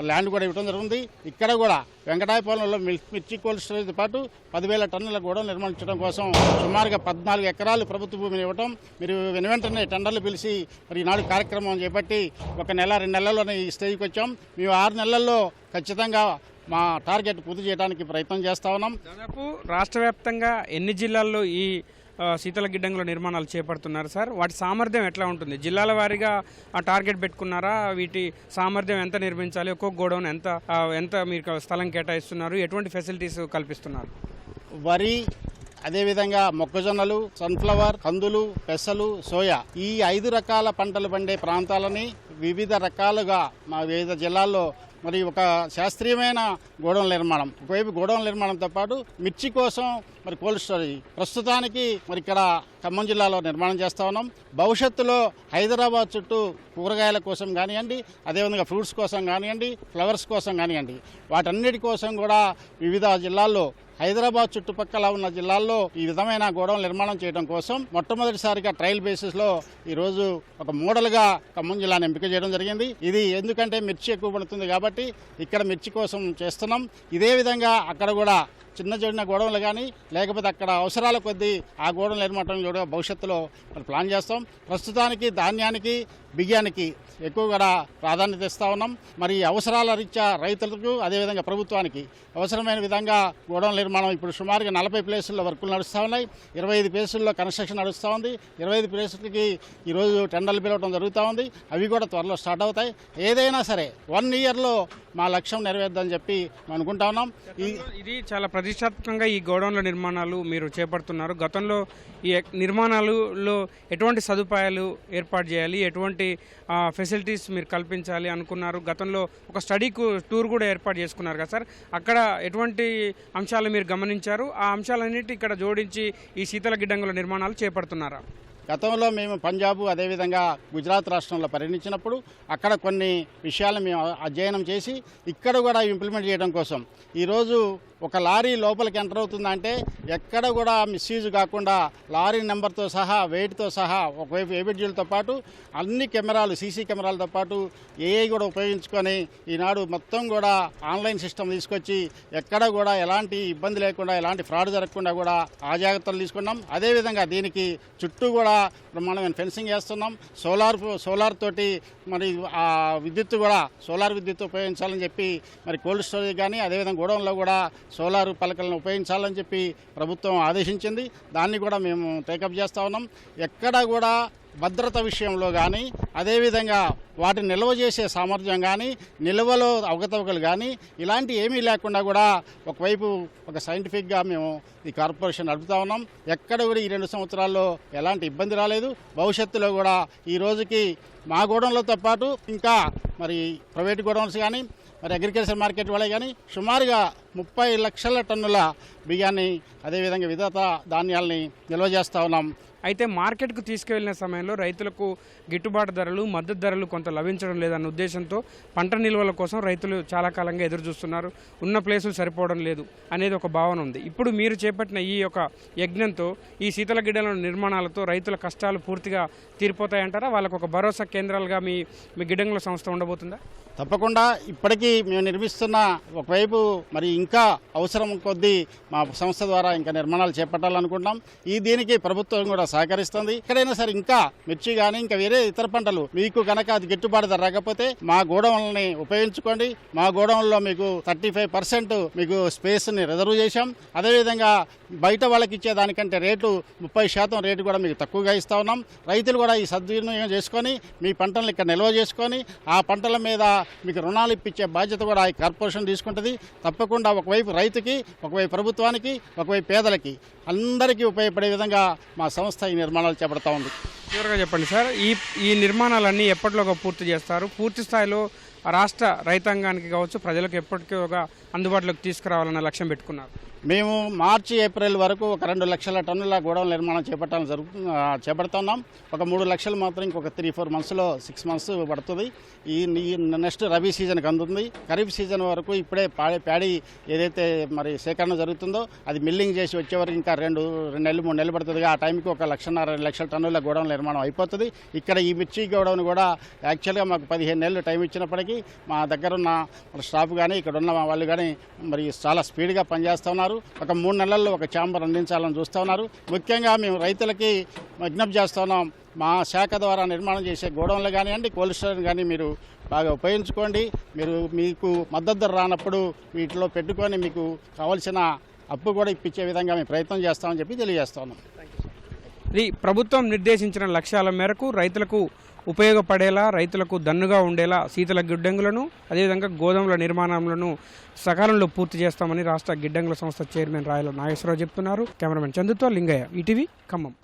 ల్యాండ్ కూడా ఇవ్వడం జరుగుతుంది. ఇక్కడ కూడా వెంకటాయపాలెంలో మిర్చి కోల్డ్ స్టోరేజ్తో పాటు 10,000 టన్నుల గోడౌన్ నిర్మించడం కోసం సుమారుగా 14 ఎకరాలు ప్రభుత్వ భూమిని ఇవ్వడం, మీరు వెంటనే టెండర్లు పిలిచి మరి ఈనాడు కార్యక్రమం చేపట్టి 1 నెల 2 నెలల్లోనే ఈ స్టేజ్కి వచ్చాం. మేము 6 నెలల్లో ఖచ్చితంగా మా టార్గెట్ పూర్తి చేయడానికి ప్రయత్నం చేస్తా ఉన్నాం. దాదాపు రాష్ట్ర వ్యాప్తంగా ఎన్ని జిల్లాల్లో ఈ శీతల గిడ్డంగుల నిర్మాణాలు చేపడుతున్నారు సార్? వాటి సామర్థ్యం ఎట్లా ఉంటుంది? జిల్లాల వారీగా ఆ టార్గెట్ పెట్టుకున్నారా? వీటి సామర్థ్యం ఎంత నిర్మించాలి? ఒక్కొక్క గోడౌన్ ఎంత మీరు స్థలం కేటాయిస్తున్నారు? ఎటువంటి ఫెసిలిటీస్ కల్పిస్తున్నారు? వరి, అదేవిధంగా మొక్కజొన్నలు, సన్ఫ్లవర్, కందులు, పెసలు, సోయా, ఈ 5 రకాల పంటలు పండే ప్రాంతాలని వివిధ రకాలుగా మా వివిధ జిల్లాల్లో మరి ఒక శాస్త్రీయమైన గోడౌన్ నిర్మాణం, ఒకవైపు గోడౌన్ నిర్మాణంతో పాటు మిర్చి కోసం మరి కోల్డ్ స్టోరేజ్ ప్రస్తుతానికి మరి ఇక్కడ ఖమ్మం జిల్లాలో నిర్మాణం చేస్తా ఉన్నాం. భవిష్యత్తులో హైదరాబాద్ చుట్టూ కూరగాయల కోసం కానివ్వండి, అదేవిధంగా ఫ్రూట్స్ కోసం కానివ్వండి, ఫ్లవర్స్ కోసం కానివ్వండి, వాటన్నిటి కోసం కూడా వివిధ జిల్లాల్లో హైదరాబాద్ చుట్టుపక్కల ఉన్న జిల్లాల్లో ఈ విధమైన గోడౌన్ నిర్మాణం చేయడం కోసం మొట్టమొదటిసారిగా ట్రయల్ బేసిస్లో ఈరోజు ఒక మోడల్గా ఖమ్మం జిల్లాను ఎంపిక చేయడం జరిగింది. ఇది ఎందుకంటే మిర్చి ఎక్కువ పడుతుంది కాబట్టి ఇక్కడ మిర్చి కోసం చేస్తున్నాం. ఇదే విధంగా అక్కడ కూడా చిన్న గోడౌన్లు కానీ లేకపోతే అక్కడ అవసరాల కొద్దీ ఆ గోడౌన్ నిర్మాణం కూడా భవిష్యత్తులో ప్లాన్ చేస్తాం. ప్రస్తుతానికి ధాన్యానికి, బియ్యానికి ఎక్కువ కూడా ప్రాధాన్యత ఇస్తా ఉన్నాం. మరి అవసరాల రీత్యా రైతులకు అదేవిధంగా ప్రభుత్వానికి అవసరమైన విధంగా గోడౌన్ నిర్మాణం ఇప్పుడు సుమారుగా 40 ప్లేసుల్లో వర్కులు నడుస్తూ ఉన్నాయి. 25 ప్లేసుల్లో కన్స్ట్రక్షన్ నడుస్తూ ఉంది. 25 ప్లేసులకి ఈరోజు టెండర్లు పిలవడం జరుగుతూ ఉంది. అవి కూడా త్వరలో స్టార్ట్ అవుతాయి. ఏదైనా సరే 1 ఇయర్లో మా లక్ష్యం నెరవేర్దని చెప్పి అనుకుంటా ఉన్నాం. ఇది చాలా ప్రతిష్టాత్మకంగా ఈ గోడౌన్ల నిర్మాణాలు మీరు చేపడుతున్నారు. గతంలో ఈ నిర్మాణాలలో ఎటువంటి సదుపాయాలు ఏర్పాటు చేయాలి, ఎటువంటి ఫెసిలిటీస్ మీరు కల్పించాలి అనుకున్నారు? గతంలో ఒక స్టడీ టూర్ కూడా ఏర్పాటు చేసుకున్నారు కదా సార్, అక్కడ ఎటువంటి అంశాలు మీరు గమనించారు? ఆ అంశాలన్నిటి ఇక్కడ జోడించి ఈ శీతల గిడ్డంగుల నిర్మాణాలు చేపడుతున్నారా? గతంలో మేము పంజాబ్ అదేవిధంగా గుజరాత్ రాష్ట్రంలో పర్యటించినప్పుడు అక్కడ కొన్ని విషయాలను మేము అధ్యయనం చేసి ఇక్కడ కూడా ఇంప్లిమెంట్ చేయడం కోసం ఈరోజు ఒక లారీ లోపలికి ఎంటర్ అవుతుందంటే ఎక్కడ కూడా మిస్యూజ్ కాకుండా లారీ నెంబర్తో సహా వెయిట్తో సహా ఒకవైపు ఏబిడ్జీలతో పాటు అన్ని కెమెరాలు సీసీ కెమెరాలతో పాటు ఏఐ కూడా ఉపయోగించుకొని ఈనాడు మొత్తం కూడా ఆన్లైన్ సిస్టమ్ తీసుకొచ్చి ఎక్కడ కూడా ఎలాంటి ఇబ్బంది లేకుండా ఎలాంటి ఫ్రాడ్ జరగకుండా కూడా ఆ జాగ్రత్తలు తీసుకున్నాం. అదేవిధంగా దీనికి చుట్టూ కూడా బ్రహ్మాండమైన ఫెన్సింగ్ వేస్తున్నాం. సోలార్ తోటి మరి ఆ విద్యుత్ కూడా సోలార్ విద్యుత్ ఉపయోగించాలని చెప్పి మరి కోల్డ్ స్టోరేజ్ కానీ అదేవిధంగా గోడౌన్లో కూడా సోలార్ పలకలను ఉపయోగించాలని చెప్పి ప్రభుత్వం ఆదేశించింది. దాన్ని కూడా మేము టేకప్ చేస్తూ ఉన్నాం. ఎక్కడా కూడా భద్రత విషయంలో కానీ అదేవిధంగా వాటిని నిల్వ చేసే సామర్థ్యం కానీ నిల్వలో అవకతవకలు కానీ ఇలాంటి ఏమీ లేకుండా కూడా ఒకవైపు ఒక సైంటిఫిక్గా మేము ఈ కార్పొరేషన్ నడుపుతా ఉన్నాం. ఎక్కడ కూడా ఈ 2 సంవత్సరాల్లో ఎలాంటి ఇబ్బంది రాలేదు. భవిష్యత్తులో కూడా ఈ రోజుకి మా గోడౌన్లతో పాటు ఇంకా మరి ప్రైవేట్ గోడౌన్స్ కానీ మరి అగ్రికల్చర్ మార్కెట్ వాళ్ళే కానీ సుమారుగా 30 లక్షల టన్నుల బియ్యాన్ని అదేవిధంగా వివిధ ధాన్యాలని నిల్వ చేస్తూ ఉన్నాం. అయితే మార్కెట్కు తీసుకువెళ్లిన సమయంలో రైతులకు గిట్టుబాటు ధరలు, మద్దతు ధరలు కొంత లభించడం లేదన్న ఉద్దేశంతో పంట నిల్వల కోసం రైతులు చాలా కాలంగా ఎదురు చూస్తున్నారు. ఉన్న ప్లేసులు సరిపోవడం లేదు అనేది ఒక భావన ఉంది. ఇప్పుడు మీరు చేపట్టిన ఈ యొక్క యజ్ఞంతో ఈ శీతల గిడ్డల నిర్మాణాలతో రైతుల కష్టాలు పూర్తిగా తీరిపోతాయంటారా? వాళ్ళకు ఒక భరోసా కేంద్రాలుగా మీ గిడ్డంగుల సంస్థ ఉండబోతుందా? తప్పకుండా. ఇప్పటికీ మేము నిర్మిస్తున్న ఒకవైపు మరి ఇంకా అవసరం కొద్దీ మా సంస్థ ద్వారా ఇంకా నిర్మాణాలు చేపట్టాలనుకుంటున్నాం. దీనికి ప్రభుత్వం కూడా సహకరిస్తుంది. ఎక్కడైనా సరే ఇంకా మిర్చి కానీ ఇంకా వేరే ఇతర పంటలు మీకు కనుక అది గిట్టుబాటు ధర రాకపోతే మా గోడౌన్లని ఉపయోగించుకోండి. మా గోడౌన్లో మీకు 35% మీకు స్పేస్ని రిజర్వ్ చేశాం. అదేవిధంగా బయట వాళ్ళకి ఇచ్చేదానికంటే రేటు 30% రేటు కూడా మీకు తక్కువగా ఇస్తా ఉన్నాం. రైతులు కూడా ఈ సద్వినియోగం చేసుకొని మీ పంటలను ఇక్కడ నిల్వ చేసుకొని ఆ పంటల మీద మీకు రుణాలు ఇప్పించే బాధ్యత కూడా ఈ కార్పొరేషన్ తీసుకుంటుంది. తప్పకుండా ఒకవైపు రైతుకి, ఒకవైపు ప్రభుత్వానికి, ఒకవైపు పేదలకి అందరికీ ఉపయోగపడే విధంగా మా సంస్థ ఈ నిర్మాణాలు చేపడతా ఉంది. చివరిగా చెప్పండి సార్, ఈ నిర్మాణాలన్నీ ఎప్పటిలోగా పూర్తి చేస్తారు? పూర్తి స్థాయిలో రాష్ట్ర రైతాంగానికి కావచ్చు ప్రజలకు ఎప్పటికీ అందుబాటులోకి తీసుకురావాలన్న లక్ష్యం పెట్టుకున్నారు. మేము మార్చి ఏప్రిల్ వరకు ఒక 2 లక్షల టన్నుల గోడౌన్ నిర్మాణం చేపడుతున్నాం. ఒక 3 లక్షలు మాత్రం ఇంకొక 3-4 మంత్స్లో 6 మంత్స్ పడుతుంది. ఈ నెక్స్ట్ రబీ సీజన్కి అందుతుంది. ఖరీఫ్ సీజన్ వరకు ఇప్పుడే ప్యాడీ ఏదైతే మరి సేకరణ జరుగుతుందో అది మిల్లింగ్ చేసి వచ్చే వరకు ఇంకా 2 నెలలు 3 నెలలు పడుతుంది. ఆ టైంకి 1.5 లక్షల టన్నుల గోడౌన్ నిర్మాణం అయిపోతుంది. ఇక్కడ ఈ మిర్చి గోడౌన్ కూడా యాక్చువల్గా మాకు 15 నెలలు టైం ఇచ్చినప్పటికీ మా దగ్గర ఉన్న స్టాఫ్ కానీ ఇక్కడ ఉన్న వాళ్ళు కానీ మరి చాలా స్పీడ్గా పనిచేస్తూ ఉన్నారు. ఒక 3 నెలల్లో ఒక ఛాంబర్ అందించాలని చూస్తూ ఉన్నారు. ముఖ్యంగా మేము రైతులకి విజ్ఞప్తి చేస్తున్నాం, మా శాఖ ద్వారా నిర్మాణం చేసే గోడౌన్లు కానివ్వండి, కోల్డ్ స్టోరేజ్ కానీ మీరు బాగా ఉపయోగించుకోండి. మీకు మద్దతు ధర రానప్పుడు వీటిలో పెట్టుకొని మీకు కావాల్సిన అప్పు కూడా ఇప్పించే విధంగా మేము ప్రయత్నం చేస్తామని చెప్పి తెలియజేస్తున్నాం. ఇది ప్రభుత్వం నిర్దేశించిన లక్ష్యాల మేరకు రైతులకు ఉపయోగపడేలా, రైతులకు దన్నుగా ఉండేలా శీతల గిడ్డంగులను అదేవిధంగా గోదాముల నిర్మాణాలను సకాలంలో పూర్తి చేస్తామని రాష్ట్ర గిడ్డంగుల సంస్థ చైర్మన్ రాయల నాగేశ్వరరావు చెప్తున్నారు. కెమెరామెన్ చందుతో లింగయ్య, ఈటీవీ, ఖమ్మం.